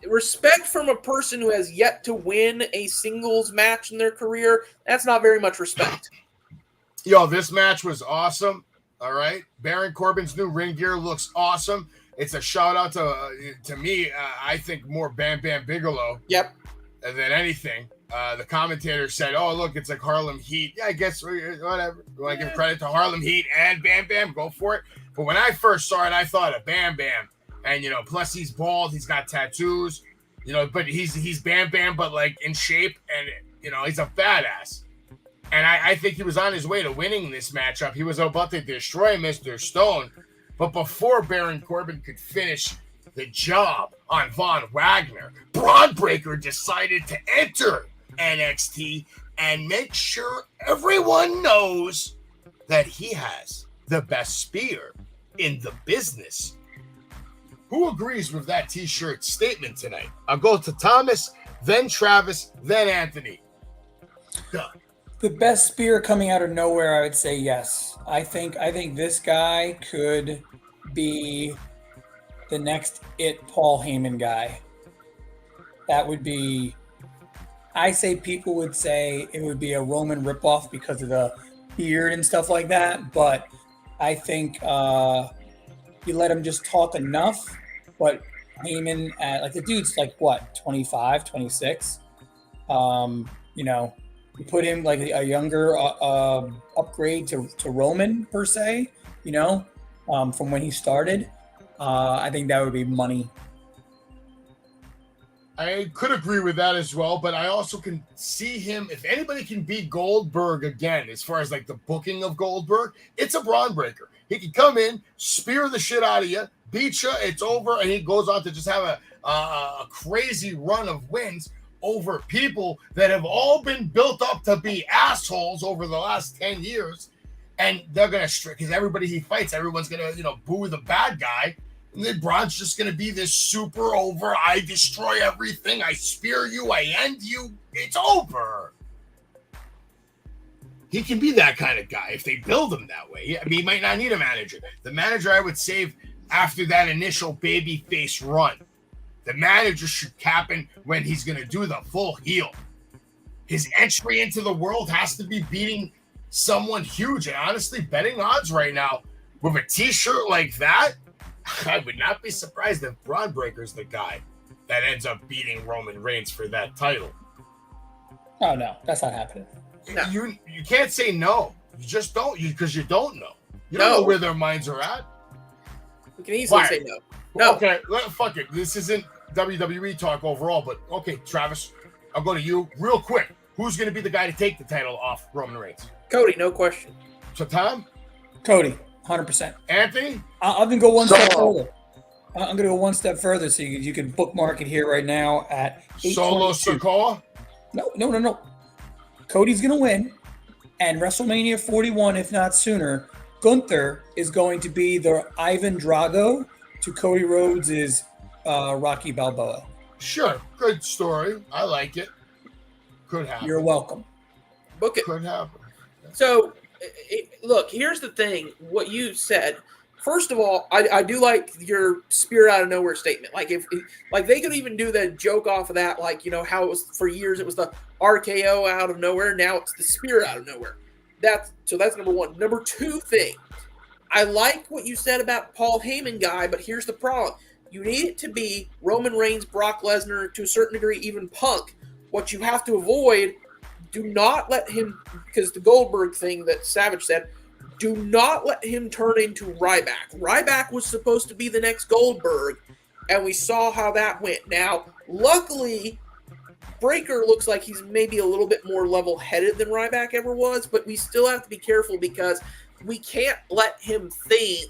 Respect from a person who has yet to win a singles match in their career, that's not very much respect. Yo, this match was awesome. All right. Baron Corbin's new ring gear looks awesome. It's a shout out to me. I think more Bam Bam Bigelow. Yep. Than anything. The commentator said, oh, look, it's like Harlem Heat. Yeah, I guess whatever. You want to give credit to Harlem Heat and Bam Bam? Go for it. But when I first saw it, I thought of Bam Bam. And, plus he's bald. He's got tattoos, but he's Bam Bam, but like in shape. And, he's a badass. And I think he was on his way to winning this matchup. He was about to destroy Mr. Stone. But before Baron Corbin could finish the job on Von Wagner, Braun Breaker decided to enter NXT and make sure everyone knows that he has the best spear in the business. Who agrees with that t-shirt statement tonight? I'll go to Thomas, then Travis, then Anthony. Done. The best spear coming out of nowhere, I would say yes. I think this guy could be the next Paul Heyman guy. That would be, I say people would say it would be a Roman ripoff because of the beard and stuff like that. But I think you let him just talk enough. But Heyman, the dude's like what, 25, 26? You put him like a younger upgrade to Roman per se, from when he started. I think that would be money. I could agree with that as well, but I also can see him, if anybody can beat Goldberg again, as far as like the booking of Goldberg, it's a Braun Breaker. He can come in, spear the shit out of you, beat you, it's over, and he goes on to just have a crazy run of wins over people that have all been built up to be assholes over the last 10 years, and they're going to, because everybody he fights, everyone's going to, boo the bad guy. And then Braun's just going to be this super over, I destroy everything, I spear you, I end you, it's over. He can be that kind of guy if they build him that way. I mean, he might not need a manager. The manager I would save after that initial babyface run. The manager should happen when he's going to do the full heel. His entry into the world has to be beating someone huge. And honestly, betting odds right now, with a t-shirt like that, I would not be surprised if Braun Breaker's the guy that ends up beating Roman Reigns for that title. Oh, no, that's not happening. No. You can't say no. You just don't, because you don't know. You don't know where their minds are at. We can easily say no. No. Okay, fuck it. This isn't WWE talk overall, but okay, Travis, I'll go to you real quick. Who's going to be the guy to take the title off Roman Reigns? Cody, no question. So, Tom? Cody, 100%. Anthony? I'm going to go one step further. I'm going to go one step further so you can bookmark it here right now at 8:22. Solo Sikoa? No. Cody's going to win, and WrestleMania 41, if not sooner, Gunther is going to be the Ivan Drago to Cody Rhodes' Rocky Balboa. Sure. Good story. I like it. Could happen. You're welcome. Book it. Could happen. So, look, here's the thing. What you said. First of all, I do like your spirit out of nowhere statement. Like if they could even do the joke off of that, like how it was for years. It was the RKO out of nowhere. Now it's the spirit out of nowhere. That's number one. Number two thing. I like what you said about Paul Heyman guy, but here's the problem. You need it to be Roman Reigns, Brock Lesnar, to a certain degree, even Punk. What you have to avoid, do not let him, because the Goldberg thing that Savage said, do not let him turn into Ryback. Ryback was supposed to be the next Goldberg, and we saw how that went. Now, luckily, Breaker looks like he's maybe a little bit more level-headed than Ryback ever was, but we still have to be careful because we can't let him think,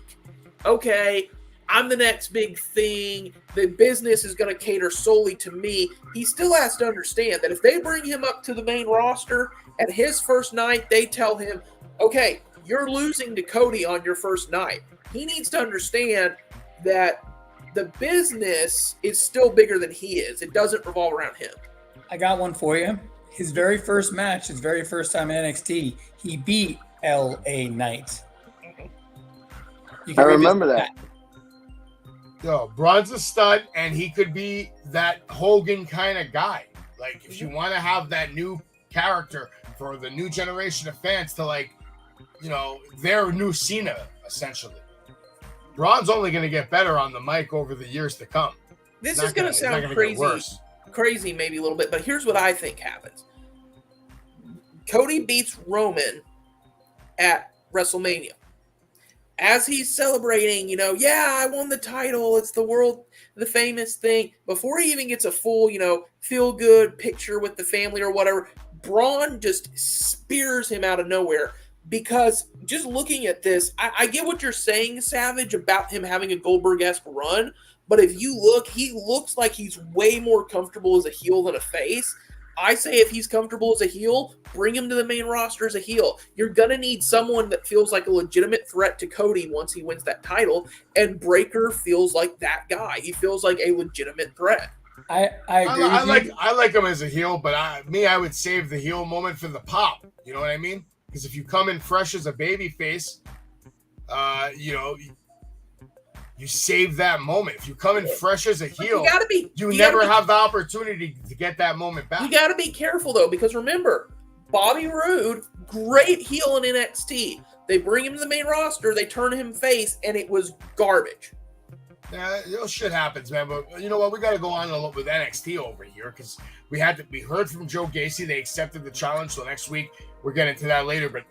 okay, I'm the next big thing. The business is going to cater solely to me. He still has to understand that if they bring him up to the main roster at his first night, they tell him, okay, you're losing to Cody on your first night. He needs to understand that the business is still bigger than he is. It doesn't revolve around him. I got one for you. His very first match, his very first time in NXT, he beat LA Knight. I remember that. Yo, Braun's a stud, and he could be that Hogan kind of guy. Like, if you want to have that new character for the new generation of fans to, like, their new Cena, essentially. Braun's only going to get better on the mic over the years to come. This is going to sound crazy maybe a little bit, but here's what I think happens. Cody beats Roman at WrestleMania. As he's celebrating, I won the title. It's the famous thing. Before he even gets a full, feel-good picture with the family or whatever, Braun just spears him out of nowhere. Because just looking at this, I get what you're saying, Savage, about him having a Goldberg-esque run. But if you look, he looks like he's way more comfortable as a heel than a face. I say if he's comfortable as a heel, bring him to the main roster as a heel. You're going to need someone that feels like a legitimate threat to Cody once he wins that title. And Breaker feels like that guy. He feels like a legitimate threat. I agree with you. I like him as a heel, but I would save the heel moment for the pop. You know what I mean? Because if you come in fresh as a baby face, you save that moment. If you come in fresh as a heel, you never have the opportunity to get that moment back. You got to be careful, though, because remember, Bobby Roode, great heel in NXT. They bring him to the main roster, they turn him face, and it was garbage. Yeah, shit happens, man. But you know what? We got to go on a little with NXT over here because we heard from Joe Gacy. They accepted the challenge. So next week we're getting to that later. But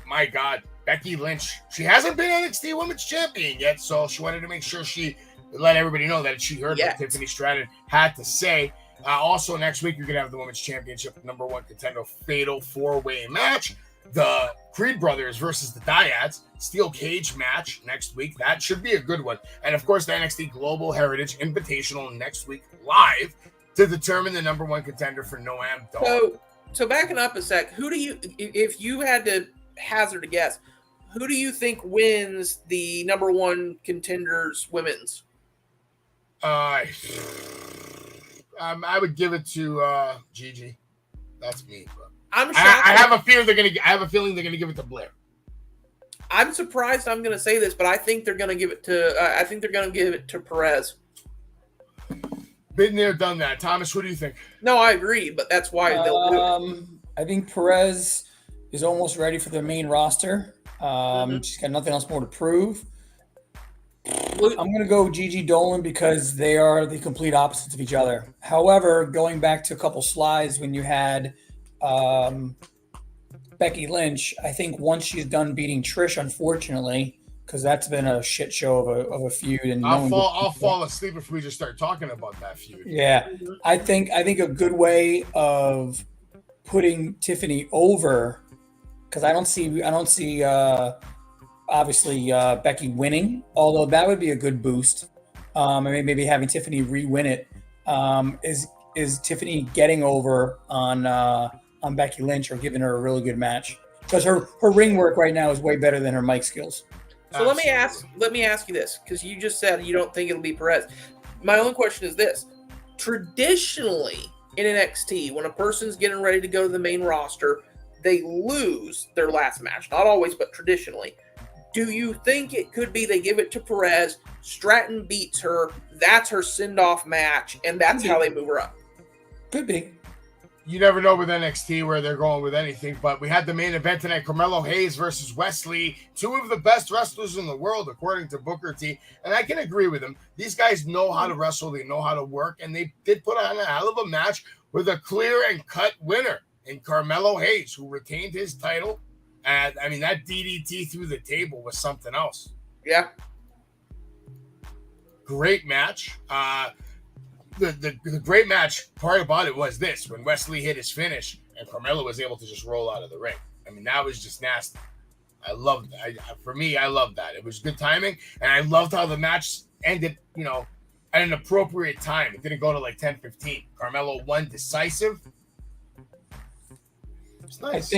my God, Becky Lynch, she hasn't been NXT Women's Champion yet. So she wanted to make sure she let everybody know that she heard what Tiffany Stratton had to say. Also, next week, you're going to have the Women's Championship #1 contender fatal 4-way match. The Creed brothers versus the Dyads steel cage match next week. That should be a good one. And, of course, the NXT Global Heritage Invitational next week live to determine the #1 contender for Noam Dar. So backing up a sec, who do you, if you had to hazard a guess, who do you think wins the #1 contenders women's? I would give it to Gigi. That's me. Bro. I'm shocked. I have a feeling they're gonna give it to Blair. I'm surprised I'm gonna say this, but I think they're gonna give it to Perez. Been there, done that. Thomas, what do you think? No, I agree, but that's why they'll do it. I think Perez is almost ready for the main roster. She's got nothing else more to prove. I'm going to go Gigi Dolan because they are the complete opposites of each other. However, going back to a couple slides when you had Becky Lynch, I think once she's done beating Trish, unfortunately, because that's been a shit show of a feud. And I'll fall asleep if we just start talking about that feud. Yeah, I think a good way of putting Tiffany over, because I don't see obviously Becky winning, although that would be a good boost. Maybe having Tiffany re-win it is Tiffany getting over on Becky Lynch or giving her a really good match, because her ring work right now is way better than her mic skills. So let me ask you this, because you just said you don't think it'll be Perez. My only question is this: traditionally in NXT, when a person's getting ready to go to the main roster, they lose their last match. Not always, but traditionally. Do you think it could be they give it to Perez, Stratton beats her, that's her send-off match, and that's how they move her up? Could be. You never know with NXT where they're going with anything, but we had the main event tonight, Carmelo Hayes versus Wesley, two of the best wrestlers in the world, according to Booker T, and I can agree with him. These guys know how to wrestle, they know how to work, and they did put on a hell of a match with a clear and cut winner in Carmelo Hayes, who retained his title. And I mean, that DDT through the table was something else. Yeah. Great match. The great match part about it was this: when Wesley hit his finish and Carmelo was able to just roll out of the ring. I mean, that was just nasty. I loved that. For me, I loved that. It was good timing, and I loved how the match ended, at an appropriate time. It didn't go to like 10-15. Carmelo won decisive. It's nice.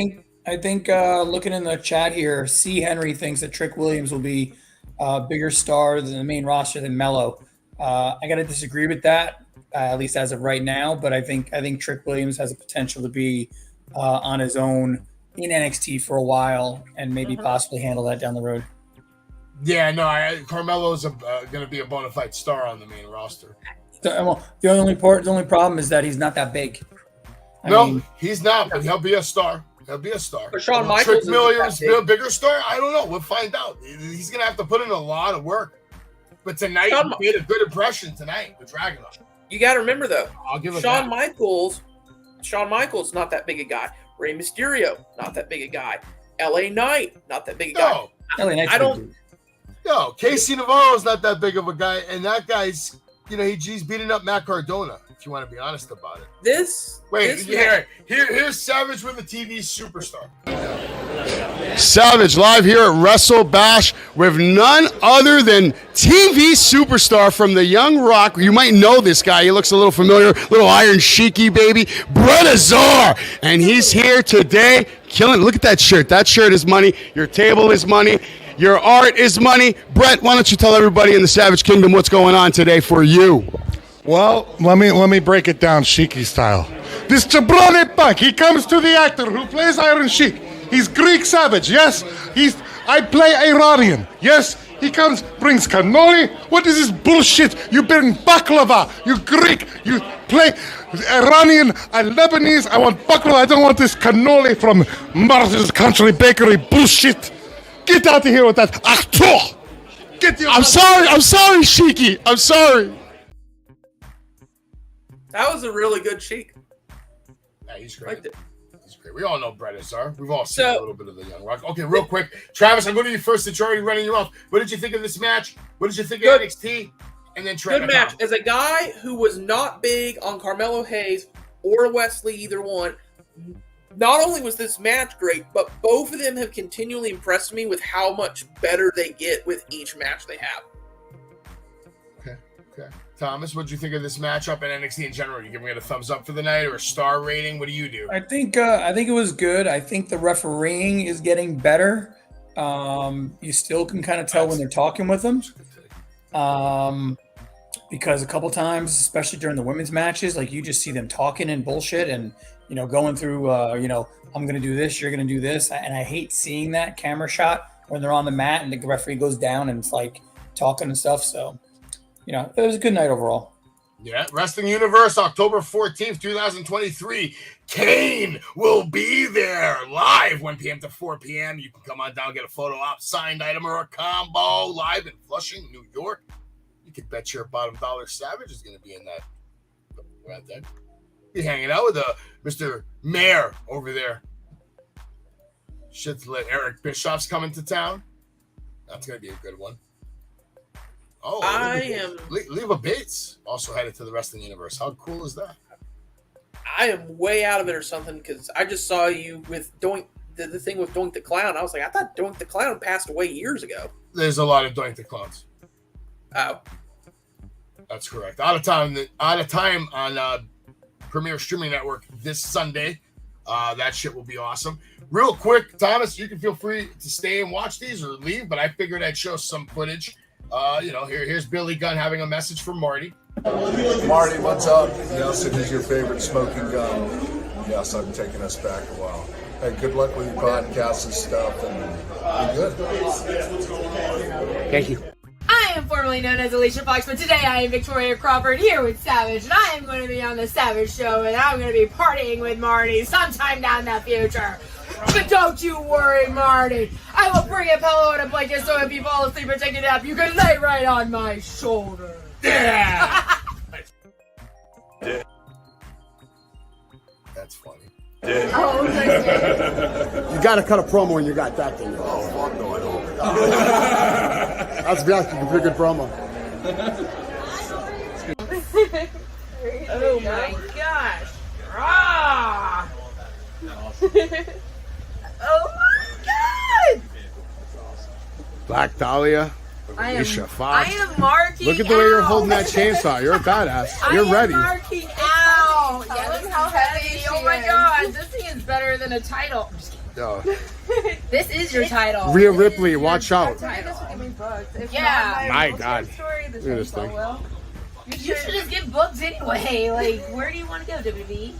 I think looking in the chat here, C. Henry thinks that Trick Williams will be a bigger star than the main roster than Mello. I got to disagree with that, at least as of right now. But I think Trick Williams has the potential to be on his own in NXT for a while and maybe possibly handle that down the road. Yeah, no, Carmelo's going to be a bona fide star on the main roster. The only problem is that he's not that big. I mean, he's not, but he'll be a star. He'll be a star. But Shawn Michaels Trick Williams be a bigger star? I don't know. We'll find out. He's going to have to put in a lot of work. But tonight, he made a good impression tonight with Dragunov. You got to remember, though, I'll give it Shawn Michaels, not that big a guy. Rey Mysterio, not that big a guy. LA Knight, not that big a guy. LA Knight's I don't. No, Casey Navarro's not that big of a guy, and that guy's, he's beating up Matt Cardona. If you want to be honest about it. Here's Savage with a TV superstar. Savage live here at Wrestle Bash with none other than TV superstar from the Young Rock. You might know this guy. He looks a little familiar, little Iron Sheiky baby, Brett Azar, and he's here today, killing. Look at that shirt. That shirt is money. Your table is money. Your art is money. Brett, why don't you tell everybody in the Savage Kingdom what's going on today for you? Well, let me break it down Sheiky style. This jabroni punk, he comes to the actor who plays Iron Sheik. He's Greek Savage, yes. I play Iranian, yes. He comes, brings cannoli. What is this bullshit? You bring baklava. You Greek. You play Iranian and Lebanese. I want baklava. I don't want this cannoli from Marty's Country Bakery bullshit. Get out of here with that actor. I'm sorry, Sheiky. I'm sorry. That was a really good Sheik. Yeah, he's great. Liked it. He's great. We all know Brett is, sir. We've all seen So- a little bit of the Young Rock. Okay, real quick. Travis, I'm going to you first since you're already running your mouth. What did you think of this match? What did you think Good. of NXT? And then Good match. As a guy who was not big on Carmelo Hayes or Wesley, either one, not only was this match great, but both of them have continually impressed me with how much better they get with each match they have. Okay. Thomas, what did you think of this matchup and NXT in general? Are you giving it a thumbs up for the night or a star rating? What do you do? I think it was good. I think the refereeing is getting better. You still can kind of tell when they're talking with them. Because a couple times, especially during the women's matches, like you just see them talking and bullshit and, going through, I'm going to do this, you're going to do this. And I hate seeing that camera shot when they're on the mat and the referee goes down and it's like talking and stuff. So, it was a good night overall. Yeah, Wrestling Universe, October 14th, 2023. Kane will be there live 1 p.m. to 4 p.m. You can come on down, get a photo op, signed item, or a combo live in Flushing, New York. You can bet your bottom dollar Savage is going to be in that event then. Be hanging out with Mr. Mayor over there. Shit's lit. Eric Bischoff's coming to town. That's going to be a good one. Oh, Leva Bates also headed to the Wrestling Universe. How cool is that? I am way out of it or something because I just saw you with Doink, the thing with Doink the Clown. I was like, I thought Doink the Clown passed away years ago. There's a lot of Doink the Clowns. Oh. That's correct. Out of time on Premier Streaming Network this Sunday. That shit will be awesome. Real quick, Thomas, you can feel free to stay and watch these or leave, but I figured I'd show some footage. Here's Billy Gunn having a message from Marty. Marty, what's up? Yes, it is your favorite smoking gun. Yes, I'm taking us back a while. Hey, good luck with your podcast and stuff, and be good. Thank you. I am formerly known as Alicia Fox, but today I am Victoria Crawford here with Savage, and I am going to be on the Savage Show, and I'm going to be partying with Marty sometime down in the future. But don't you worry, Marty. I will bring a pillow and a blanket so if you fall asleep or take a nap, you can lay right on my shoulder. Yeah! That's funny. Oh, You gotta cut a promo when you got that thing. Oh, fuck no, I don't. That's a pretty good promo. oh my gosh. Ah! Oh my god! Black Dahlia, I Alicia Fox. am marking Look at the way you're out. holding that chainsaw. You're a badass. You're ready. I am marking out. Yeah, look how heavy. Oh my god, this thing is better than a title. This is your title. Rhea Ripley, watch out. Yeah. My God. Look at this thing. You should just get books anyway. Like, where do you want to go, WWE?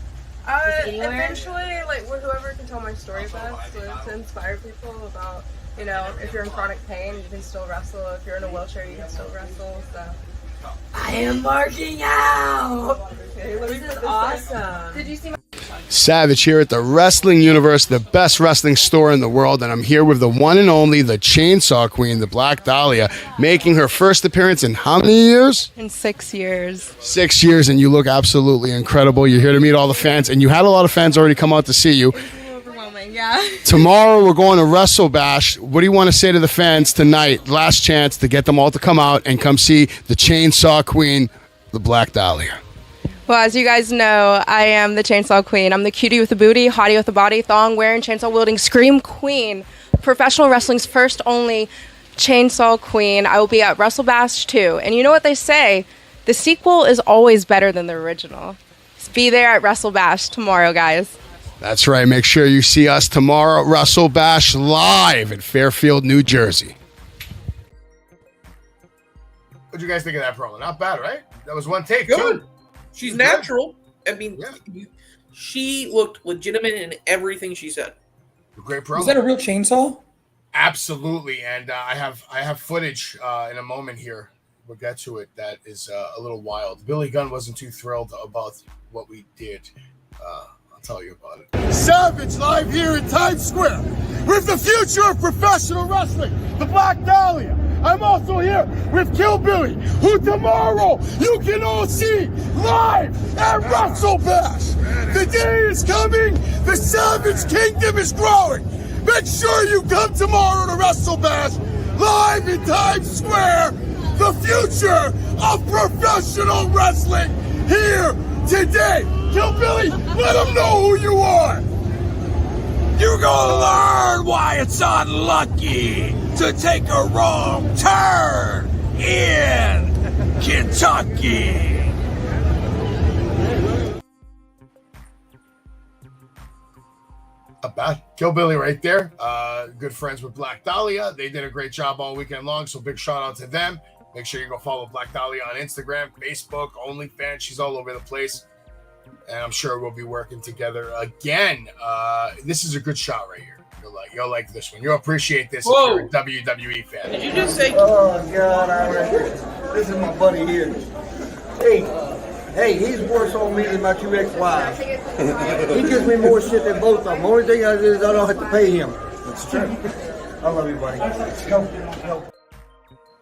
Anywhere? Eventually, like whoever can tell my story best, to inspire people about, if you're in chronic pain, you can still wrestle. If you're in a wheelchair, you can still wrestle. So I am marking out. This is awesome. Did you see my Savage here at the Wrestling Universe, the best wrestling store in the world, and I'm here with the one and only, the Chainsaw Queen, the Black Dahlia, making her first appearance in how many years? in 6 years? 6 years, and you look absolutely incredible. You're here to meet all the fans, and you had a lot of fans already come out to see you. Overwhelming, yeah. Tomorrow we're going to Wrestle Bash. What do you want to say to the fans tonight? Last chance to get them all to come out and come see the Chainsaw Queen, the Black Dahlia. Well, as you guys know, I am the Chainsaw Queen. I'm the cutie with the booty, hottie with the body, thong wearing, chainsaw wielding, scream queen, professional wrestling's first only Chainsaw Queen. I will be at Wrestle Bash 2. And you know what they say? The sequel is always better than the original. Just be there at Wrestle Bash tomorrow, guys. That's right. Make sure you see us tomorrow at Wrestle Bash live in Fairfield, New Jersey. What'd you guys think of that promo? Not bad, right? That was one take. Good. Too. She's natural. I mean, she looked legitimate in everything she said. Great promo. Is that a real chainsaw? Absolutely, and I have footage in a moment here. We'll get to it. That is a little wild. Billy Gunn wasn't too thrilled about what we did. I'll tell you about it. Savage live here in Times Square with the future of professional wrestling, the Black Dahlia. I'm also here with Kill Billy, who tomorrow you can all see live at Wrestle Bash. The day is coming. The Savage Kingdom is growing. Make sure you come tomorrow to Wrestle Bash, live in Times Square. The future of professional wrestling here today. Kill Billy, let them know who you are. You're gonna learn why it's unlucky to take a wrong turn in Kentucky. Kill Billy right there. Good friends with Black Dahlia. They did a great job all weekend long, so big shout out to them. Make sure you go follow Black Dahlia on Instagram, Facebook, OnlyFans. She's all over the place. And I'm sure we'll be working together again. This is a good shot right here. You'll like this one. You'll appreciate this if you're a WWE fan. Did you just say? Oh God, this is my buddy here. Hey, he's worse on me than my two ex-wives. He gives me more shit than both of them. The only thing I do is I don't have to pay him. That's true. I love you, buddy. Go.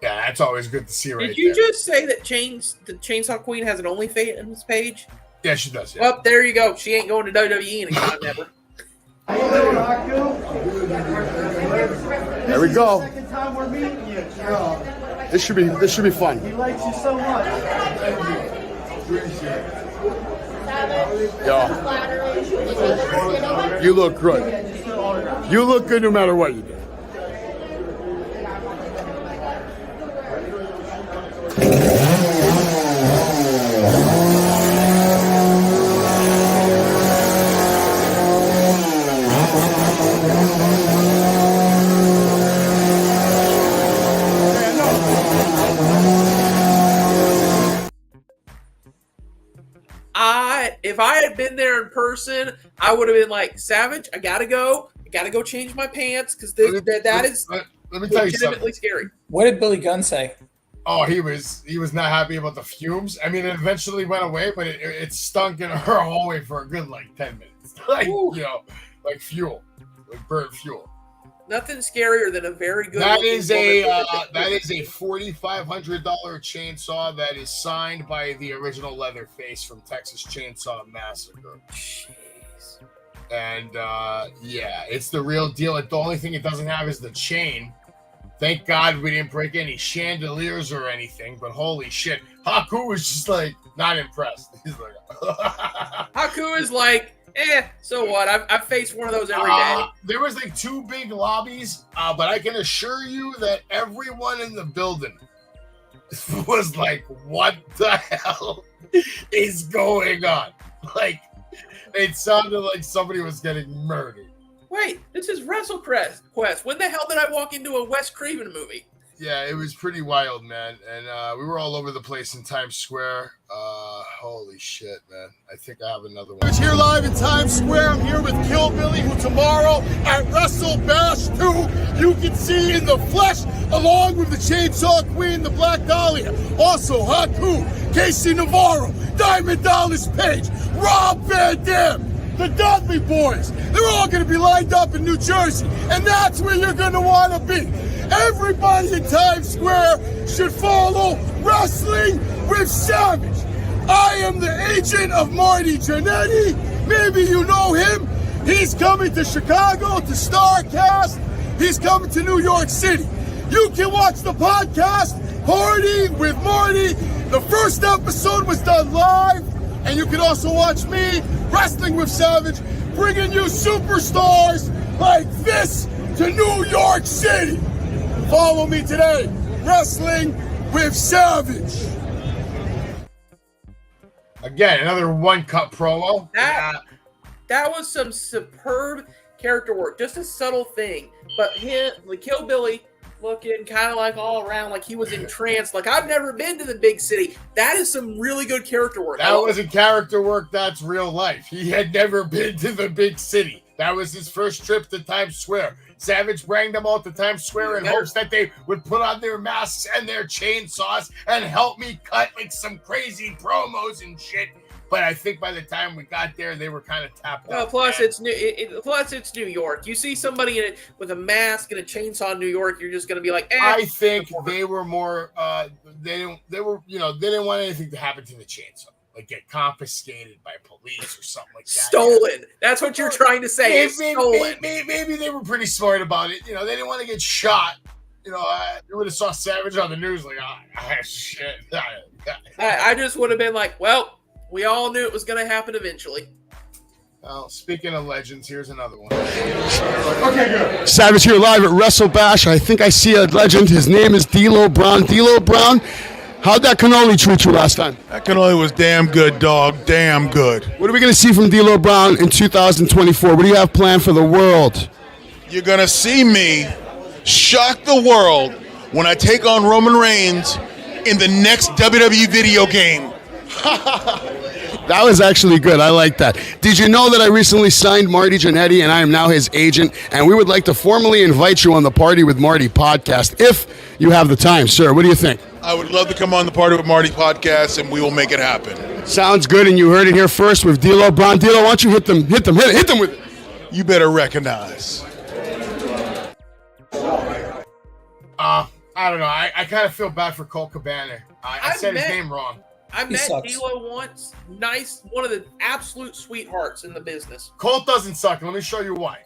Yeah, that's always good to see right there. Did you just say that the Chainsaw Queen has an OnlyFans page? Yeah, she does. Yeah. Well, there you go. She ain't going to WWE anytime ever. There we go. Second time we're meeting you. This should be fun. He likes you so much. Yeah. You look good. You look good no matter what you do. If I had been there in person, I would have been like, Savage, I gotta go change my pants because that is let me tell you legitimately scary. What did Billy Gunn say? Oh, he was not happy about the fumes. I mean, it eventually went away, but it stunk in her hallway for a good 10 minutes. Like fuel, like burnt fuel. Nothing scarier than a very good. That is a $4,500 chainsaw that is signed by the original Leatherface from Texas Chainsaw Massacre. Jeez. And yeah, it's the real deal. The only thing it doesn't have is the chain. Thank God we didn't break any chandeliers or anything. But holy shit, Haku was just not impressed. He's like, Haku is like, so what? I've faced one of those every day. There was 2 big lobbies, but I can assure you that everyone in the building was like, what the hell is going on? It sounded like somebody was getting murdered. Wait, this is WrestleQuest. When the hell did I walk into a Wes Craven movie? Yeah, it was pretty wild, man. And we were all over the place in Times Square. Holy shit, man. I think I have another one. Here live in Times Square. I'm here with Kill Billy, who tomorrow at Wrestle Bash 2 you can see in the flesh, along with the Chainsaw Queen, the Black Dahlia. Also, Haku, Casey Navarro, Diamond Dallas Page, Rob Van Dam, the Dudley Boys. They're all going to be lined up in New Jersey, and that's where you're going to want to be. Everybody in Times Square should follow Wrestling with Savage. I am the agent of Marty Jannetty. Maybe you know him. He's coming to Chicago to StarCast. He's coming to New York City. You can watch the podcast, Party with Marty. The first episode was done live. And you can also watch me, Wrestling with Savage, bringing you superstars like this to New York City. Follow me today, Wrestling with Savage. Again, another one-cut promo. That was some superb character work. Just a subtle thing. But him, Kill Billy, looking kind of all around like he was entranced. I've never been to the big city. That is some really good character work. That wasn't character work. That's real life. He had never been to the big city. That was his first trip to Times Square. Savage brought them all to Times Square in hopes that they would put on their masks and their chainsaws and help me cut some crazy promos and shit. But I think by the time we got there, they were kind of tapped out. Plus it's New York. You see somebody in it with a mask and a chainsaw in New York, you're just gonna be like, I think they were more. They didn't want anything to happen to the chainsaw, like get confiscated by police or something like that. Stolen. That's what you're trying to say. Maybe they were pretty smart about it. They didn't want to get shot. You would have saw Savage on the news like, shit. I just would have been like, well, we all knew it was going to happen eventually. Well, speaking of legends, here's another one. Okay, good. Savage here live at Wrestle Bash. I think I see a legend. His name is D'Lo Brown. D'Lo Brown, how'd that cannoli treat you last time? That cannoli was damn good, dog. Damn good. What are we going to see from D'Lo Brown in 2024? What do you have planned for the world? You're going to see me shock the world when I take on Roman Reigns in the next WWE video game. That was actually good. I like that. Did you know that I recently signed Marty Jannetty and I am now his agent? And we would like to formally invite you on the Party with Marty podcast if you have the time, sir. What do you think? I would love to come on the Party with Marty podcast, and we will make it happen. Sounds good, and you heard it here first with D'Lo Brown. D'Lo, why don't you hit them with it. You better recognize. I don't know. I kind of feel bad for Colt Cabana. I said his name wrong. I met D'Lo once. Nice, one of the absolute sweethearts in the business. Colt doesn't suck. Let me show you why.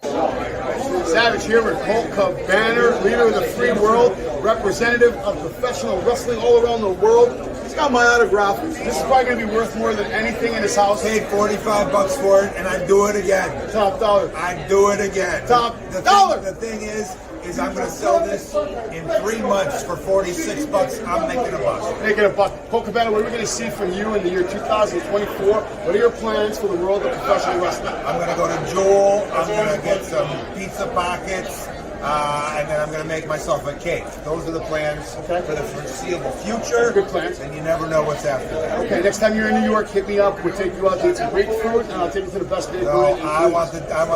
Savage here with Colt Cabana, leader of the free world, representative of professional wrestling all around the world. He's got my autograph. This is probably going to be worth more than anything in his house. Paid $45 for it, and I'd do it again. Top dollar. I'd do it again. Top dollar. The thing is I'm going to sell this in 3 months for $46. I'm making a buck. Making a buck. Colt Cabana, what are we going to see from you in the year 2024? What are your plans for the world of professional wrestling? I'm going to go to Jewel. I'm going to get some pizza pockets. And then I'm going to make myself a cake. Those are the plans for the foreseeable future. Good plans. And you never know what's after that. Okay, next time you're in New York, hit me up. We'll take you out to eat some great food, and I'll take you to the best neighborhood. No, I want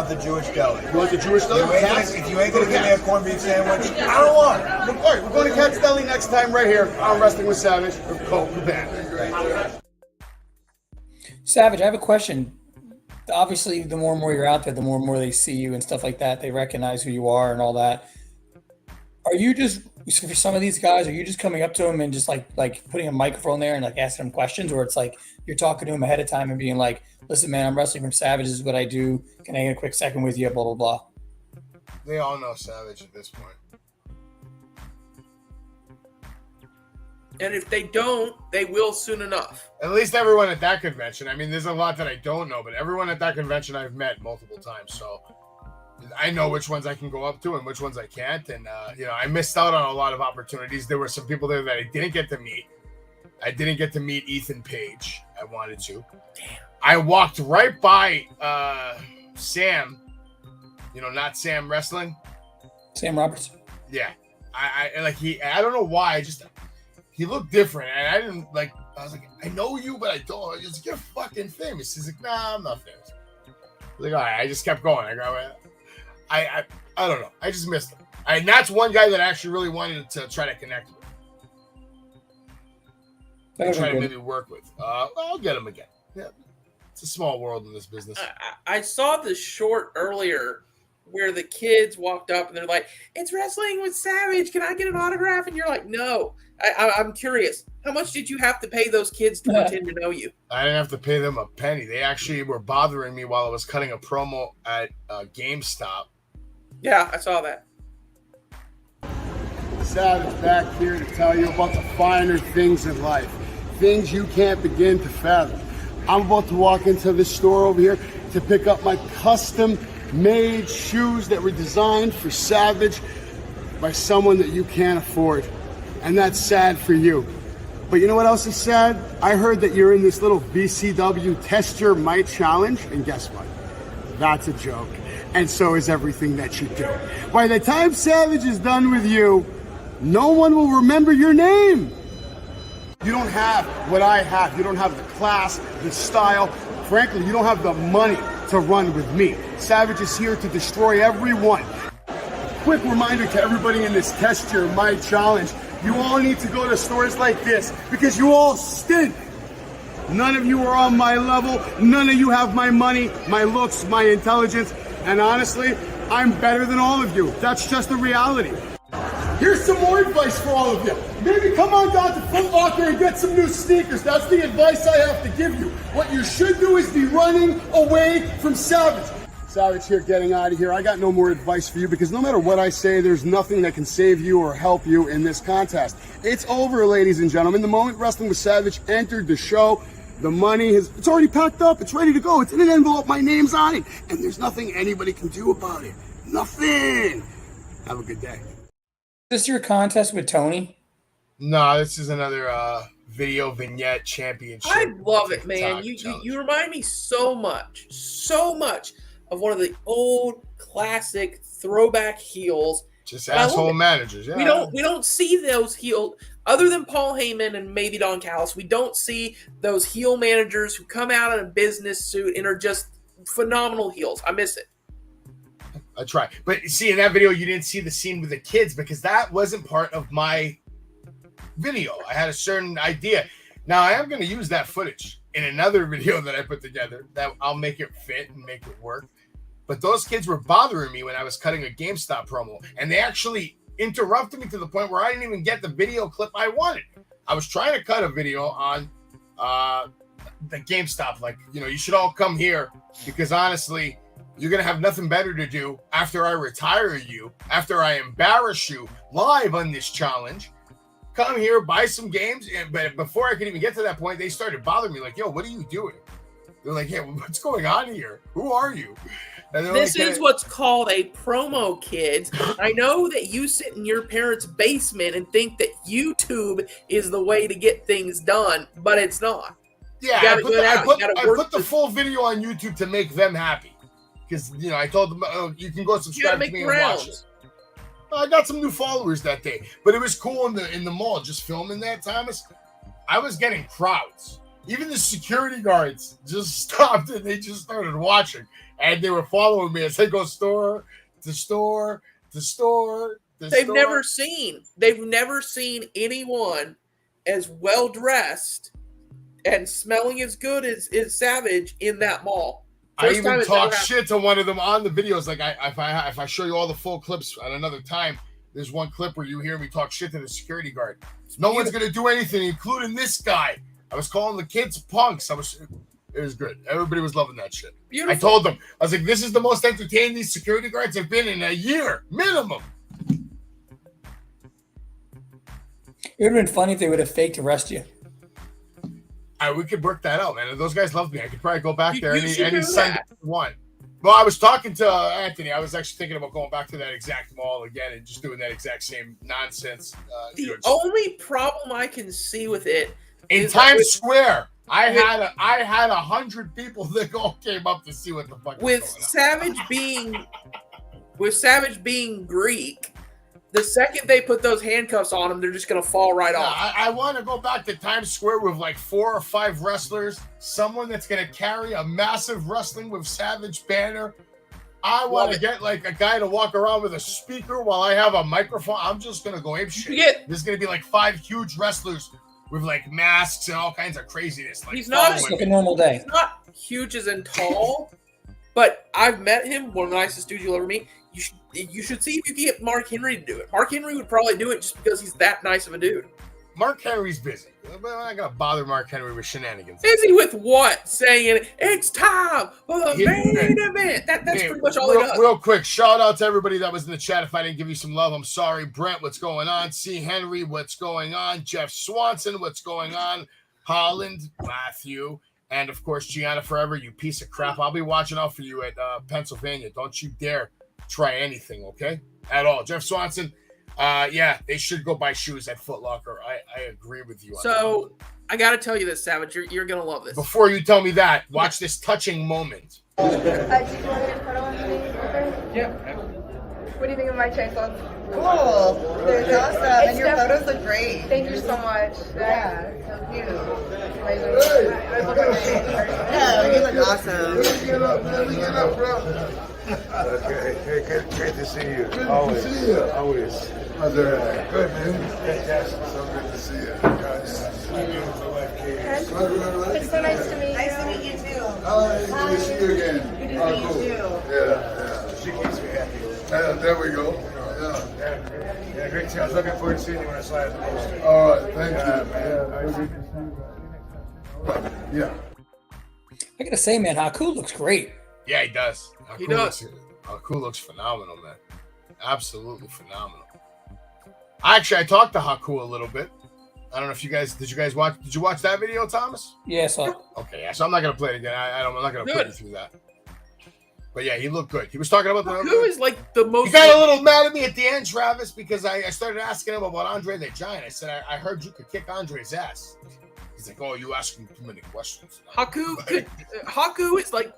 the Jewish deli. You want the Jewish deli? If you ain't going to give me a corned beef sandwich, I don't want it. All right, we're going to Cat's Deli next time right here on Wrestling with Savage with Colt Cabana. Savage, I have a question. Obviously, the more and more you're out there, the more and more they see you and stuff like that. They recognize who you are and all that. Are you just, for some of these guys, are you just coming up to them and just like putting a microphone there and like asking them questions, or it's like you're talking to them ahead of time and being like, "Listen, man, I'm wrestling from Savage. This is what I do. Can I get a quick second with you?" Blah blah blah. They all know Savage at this point. And if they don't, they will soon enough. At least everyone at that convention. I mean, there's a lot that I don't know, but everyone at that convention I've met multiple times. So I know which ones I can go up to and which ones I can't. And, I missed out on a lot of opportunities. There were some people there that I didn't get to meet. I didn't get to meet Ethan Page. I wanted to. Damn. I walked right by Sam, not Sam Wrestling. Sam Roberts. Yeah. I don't know why. He looked different, and I didn't I was like, I know you, but I don't. He's like, you're fucking famous. He's like, nah, I'm not famous. I was like, all right. I just kept going. I don't know. I just missed him. And that's one guy that I actually really wanted to try to connect with. Try to maybe work with. I'll get him again. Yeah, it's a small world in this business. I saw the short earlier where the kids walked up and they're like, "It's Wrestling with Savage. Can I get an autograph?" And you're like, "No." I'm curious. How much did you have to pay those kids to pretend to know you? I didn't have to pay them a penny. They actually were bothering me while I was cutting a promo at GameStop. Yeah, I saw that. Savage back here to tell you about the finer things in life. Things you can't begin to fathom. I'm about to walk into this store over here to pick up my custom-made shoes that were designed for Savage by someone that you can't afford. And that's sad for you. But you know what else is sad? I heard that you're in this little BCW Test Your Might challenge, and guess what? That's a joke. And so is everything that you do. By the time Savage is done with you, no one will remember your name. You don't have what I have. You don't have the class, the style. Frankly, you don't have the money to run with me. Savage is here to destroy everyone. Quick reminder to everybody in this Test Your Might challenge. You all need to go to stores like this because you all stink. None of you are on my level. None of you have my money, my looks, my intelligence. And honestly, I'm better than all of you. That's just the reality. Here's some more advice for all of you. Maybe come on down to Foot Locker and get some new sneakers. That's the advice I have to give you. What you should do is be running away from Savage. Savage here, getting out of here. I got no more advice for you because no matter what I say, there's nothing that can save you or help you in this contest. It's over, ladies and gentlemen. The moment Wrestling with Savage entered the show, the money it's already packed up. It's ready to go. It's in an envelope. My name's on it. And there's nothing anybody can do about it. Nothing. Have a good day. Is this your contest with Tony? No, this is another video vignette championship. I love it, man. You remind me so much of one of the old classic throwback heels. Just asshole managers. Yeah. We don't see those heel other than Paul Heyman and maybe Don Callis. We don't see those heel managers who come out in a business suit and are just phenomenal heels. I miss it. I try. But see, in that video, you didn't see the scene with the kids because that wasn't part of my video. I had a certain idea. Now, I am going to use that footage in another video that I put together that I'll make it fit and make it work. But those kids were bothering me when I was cutting a GameStop promo. And they actually interrupted me to the point where I didn't even get the video clip I wanted. I was trying to cut a video on the GameStop. Like, you should all come here because honestly, you're going to have nothing better to do after I retire you, after I embarrass you live on this challenge. Come here, buy some games. But before I could even get to that point, they started bothering me like, yo, what are you doing? They're like, yeah, what's going on here? Who are you? This is what's called a promo, kids. I know that you sit in your parents' basement and think that YouTube is the way to get things done, but it's not. Yeah, I put the full video on YouTube to make them happy. Because, I told them, you can go subscribe to me and watch it. I got some new followers that day. But it was cool in the mall, just filming that, Thomas. I was getting crowds. Even the security guards just stopped and they just started watching. And they were following me as I go store to store to store to They've store. never seen anyone as well dressed and smelling as good as Savage in that mall. I even talked shit to one of them on the videos. Like if I show you all the full clips at another time, there's one clip where you hear me talk shit to the security guard. No one's gonna do anything, including this guy. I was calling the kids punks. It was good. Everybody was loving that shit. Beautiful. I told them, I was like, this is the most entertained these security guards have been in a year, minimum. It would have been funny if they would have faked arrest you. We could work that out, man. If those guys love me, I could probably go back there any Sunday one. Well, I was talking to Anthony. I was actually thinking about going back to that exact mall again and just doing that exact same nonsense. The only problem I can see with it in Times Square, I had 100 people that all came up to see what the fuck was going on. With Savage being Greek. The second they put those handcuffs on him, they're just going to fall right off. I want to go back to Times Square with like 4 or 5 wrestlers, someone that's going to carry a massive Wrestling with Savage banner. I want to get like a guy to walk around with a speaker while I have a microphone. I'm just going to go ape shit. There's going to be like 5 huge wrestlers with like masks and all kinds of craziness. Like he's not like a normal day. He's not huge as in tall, but I've met him. One of the nicest dudes you'll ever meet. You should see if you can get Mark Henry to do it. Mark Henry would probably do it just because he's that nice of a dude. Mark Henry's busy. I'm not going to bother Mark Henry with shenanigans. Busy with what? Saying, it's time for the main event. That's pretty much all he does. Real quick, shout out to everybody that was in the chat. If I didn't give you some love, I'm sorry. Brent, what's going on? C. Henry, what's going on? Jeff Swanson, what's going on? Holland, Matthew, and of course, Gianna Forever, you piece of crap. I'll be watching out for you at Pennsylvania. Don't you dare try anything, okay? At all. Jeff Swanson, yeah, they should go buy shoes at Foot Locker. I agree with you on so that. I got to tell you this, Savage. You're going to love this. Before you tell me that, watch this touching moment. Do you want to get a photo with me? Yeah. What do you think of my chainsaw? Cool. They're awesome. And your photos look great. Thank you so much. Yeah. So cute. Yeah, you look awesome. Okay, great to see you. Always. Always. Good, man. Fantastic. So good to see you. It's so nice to meet you. Nice to meet you too. Good to see you again. Good to meet you. Yeah. She keeps me happy. There we go. Yeah, great to I was looking forward to seeing you when I saw you at the poster. All right, thank you. Yeah. I gotta say, man, Haku looks great. Yeah, he does. He does. Haku looks phenomenal, man. Absolutely phenomenal. I talked to Haku a little bit. I don't know if you guys did you watch that video, Thomas? Yes, yeah, Okay, yeah, so I'm not gonna play it again. I'm not gonna put Good. you through that. But yeah, he looked good. He was talking about Who is like the most? He got a little mad at me at the end, Travis, because I started asking him about Andre the Giant. I said, I heard you could kick Andre's ass. He's like, oh, you asking too many questions. Haku is like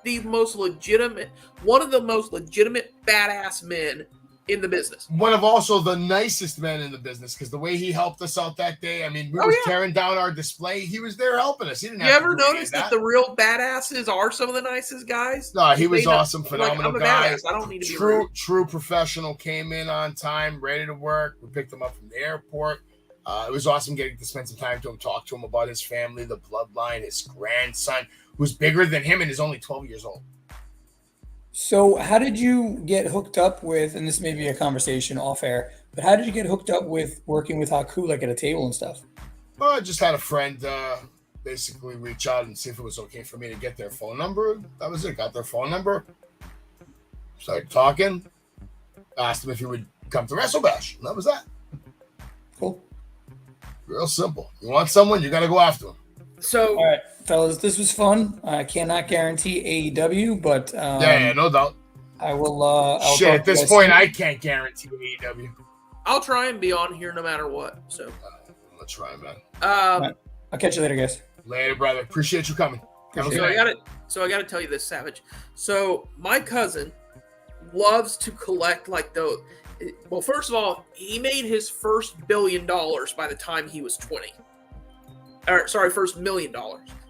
one of the most legitimate badass men in the business. One of also the nicest men in the business, because the way he helped us out that day, I mean, we were tearing down our display. He was there helping us. He didn't You have ever to do any of notice that the real badasses are some of the nicest guys? No, he was They know- awesome, phenomenal I'm a guy. badass. I don't need to be True professional. Came in on time, ready to work. We picked him up from the airport. It was awesome getting to spend some time to him, talk to him about his family, the bloodline, his grandson, who's bigger than him and is only 12 years old. So how did you get hooked up with, and this may be a conversation off air, but how did you get hooked up with working with Haku, like at a table and stuff? Well, I just had a friend basically reach out and see if it was okay for me to get their phone number. That was it. Got their phone number. Started talking. Asked him if he would come to WrestleBash. And that was that. Cool. Real simple. You want someone, you got to go after them. So, all right, fellas, this was fun. I cannot guarantee AEW, but yeah, no doubt. I will. I'll Shit, at this point, I can't guarantee AEW. I'll try and be on here no matter what. So let's try, man. Right. I'll catch you later, guys. Later, brother. Appreciate you coming. So I got to tell you this, Savage. So my cousin loves to collect like those. Well, first of all, he made his first $1 billion by the time he was 20. First $1 million.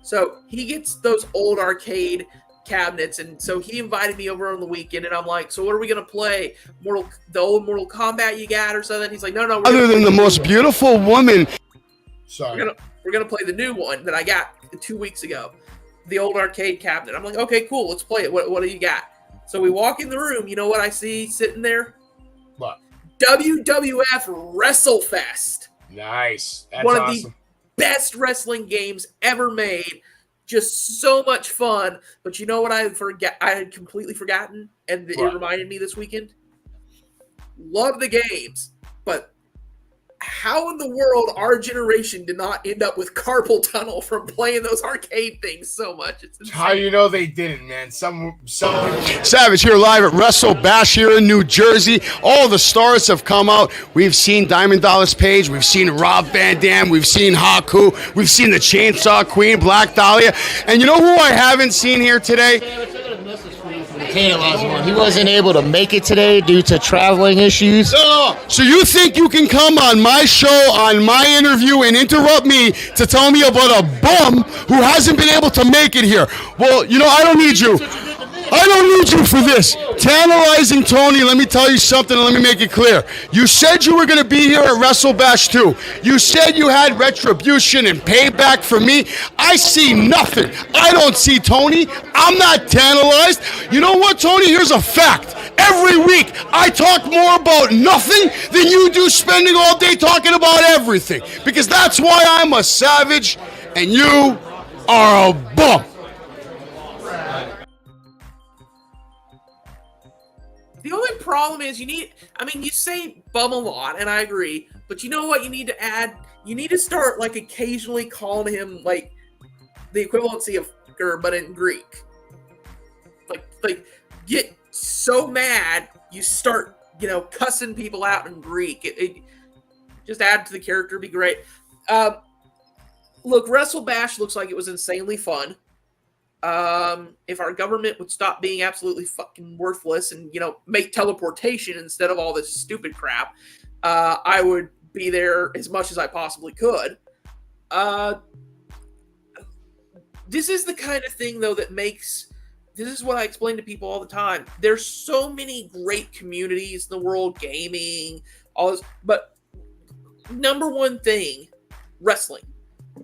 So he gets those old arcade cabinets, and so he invited me over on the weekend, and I'm like, so what are we gonna play? The old Mortal Kombat you got or something? He's like, no. Other than the most beautiful woman. Sorry. We're gonna play the new one that I got 2 weeks ago, the old arcade cabinet. I'm like, okay, cool, let's play it. What do you got? So we walk in the room. You know what I see sitting there? What? WWF WrestleFest. Nice. That's One of awesome. the best wrestling games ever made. Just so much fun. But you know what I had completely forgotten, and it reminded me this weekend? Love the games, but how in the world our generation did not end up with carpal tunnel from playing those arcade things so much? It's insane. How do you know they didn't, man? Some people. Savage here live at Wrestle Bash here in New Jersey. All the stars have come out. We've seen Diamond Dallas Page. We've seen Rob Van Dam. We've seen Haku. We've seen the Chainsaw Queen, Black Dahlia. And you know who I haven't seen here today? He wasn't able to make it today due to traveling issues. No. So you think you can come on my show, on my interview, and interrupt me to tell me about a bum who hasn't been able to make it here? Well, you know, I don't need you. I don't need you for this. Tantalizing Tony, let me tell you something and let me make it clear. You said you were going to be here at WrestleBash 2. You said you had retribution and payback for me. I see nothing. I don't see Tony. I'm not tantalized. You know what, Tony? Here's a fact. Every week, I talk more about nothing than you do spending all day talking about everything. Because that's why I'm a savage and you are a bum. The only problem is you say bum a lot, and I agree, but you know what you need to add? You need to start, like, occasionally calling him, like, the equivalency of fucker, but in Greek. Like, get so mad, you start, cussing people out in Greek. It just add to the character, be great. Look, WrestleBash looks like it was insanely fun. If our government would stop being absolutely fucking worthless and, make teleportation instead of all this stupid crap, I would be there as much as I possibly could. This is the kind of thing, though, this is what I explain to people all the time. There's so many great communities in the world, gaming, all this, but number one thing, wrestling.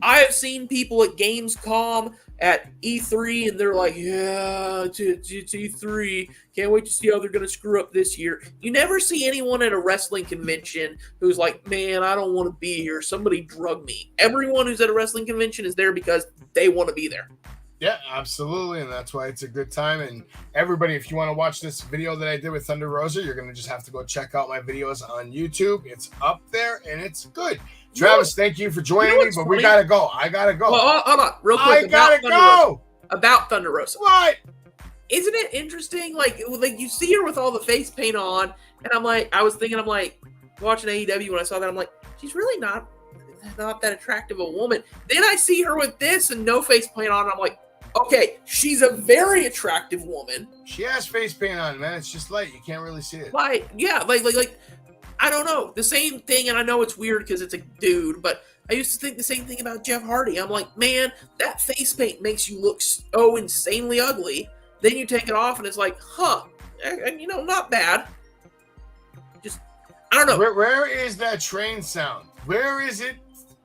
I have seen people at Gamescom at E3, and they're like, yeah, it's E3. Can't wait to see how they're going to screw up this year. You never see anyone at a wrestling convention who's like, man, I don't want to be here. Somebody drug me. Everyone who's at a wrestling convention is there because they want to be there. Yeah, absolutely, and that's why it's a good time. And everybody, if you want to watch this video that I did with Thunder Rosa, you're going to just have to go check out my videos on YouTube. It's up there, and it's good. Travis, thank you for joining me, but we got to go. I got to go. Well, hold on, real quick. I got to go. About Thunder Rosa. What? Isn't it interesting? Like you see her with all the face paint on, and I'm like, watching AEW when I saw that, I'm like, she's really not that attractive a woman. Then I see her with this and no face paint on, and I'm like, okay, she's a very attractive woman. She has face paint on, man. It's just light. You can't really see it. Like I don't know. The same thing, and I know it's weird because it's a dude, but I used to think the same thing about Jeff Hardy. I'm like, man, that face paint makes you look so insanely ugly. Then you take it off, and it's like, not bad. Just, I don't know. Where is that train sound? Where is it?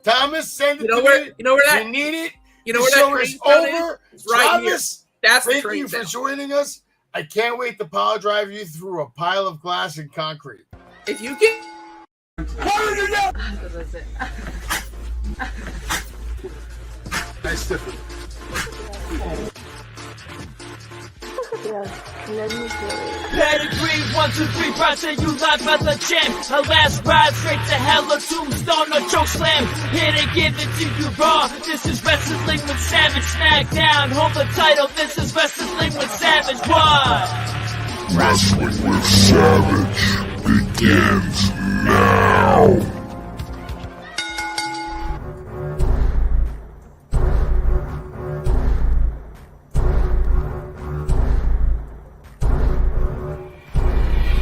Thomas, send it to me. You know where that? You need it. You know where that train sound is? It's right here. That's the thank train you for sound. joining us. I can't wait to power drive you through a pile of glass and concrete. If you get... Nice stiffen. Pedigree, 1, 2, 3, Roger, you live as a champ. Her last ride straight to hell, a tombstone, a choke slam. Here to give it to you raw. This is Wrestling with Savage. SmackDown, hold the title. This is Wrestling with Savage. What? Wrestling with Savage begins now.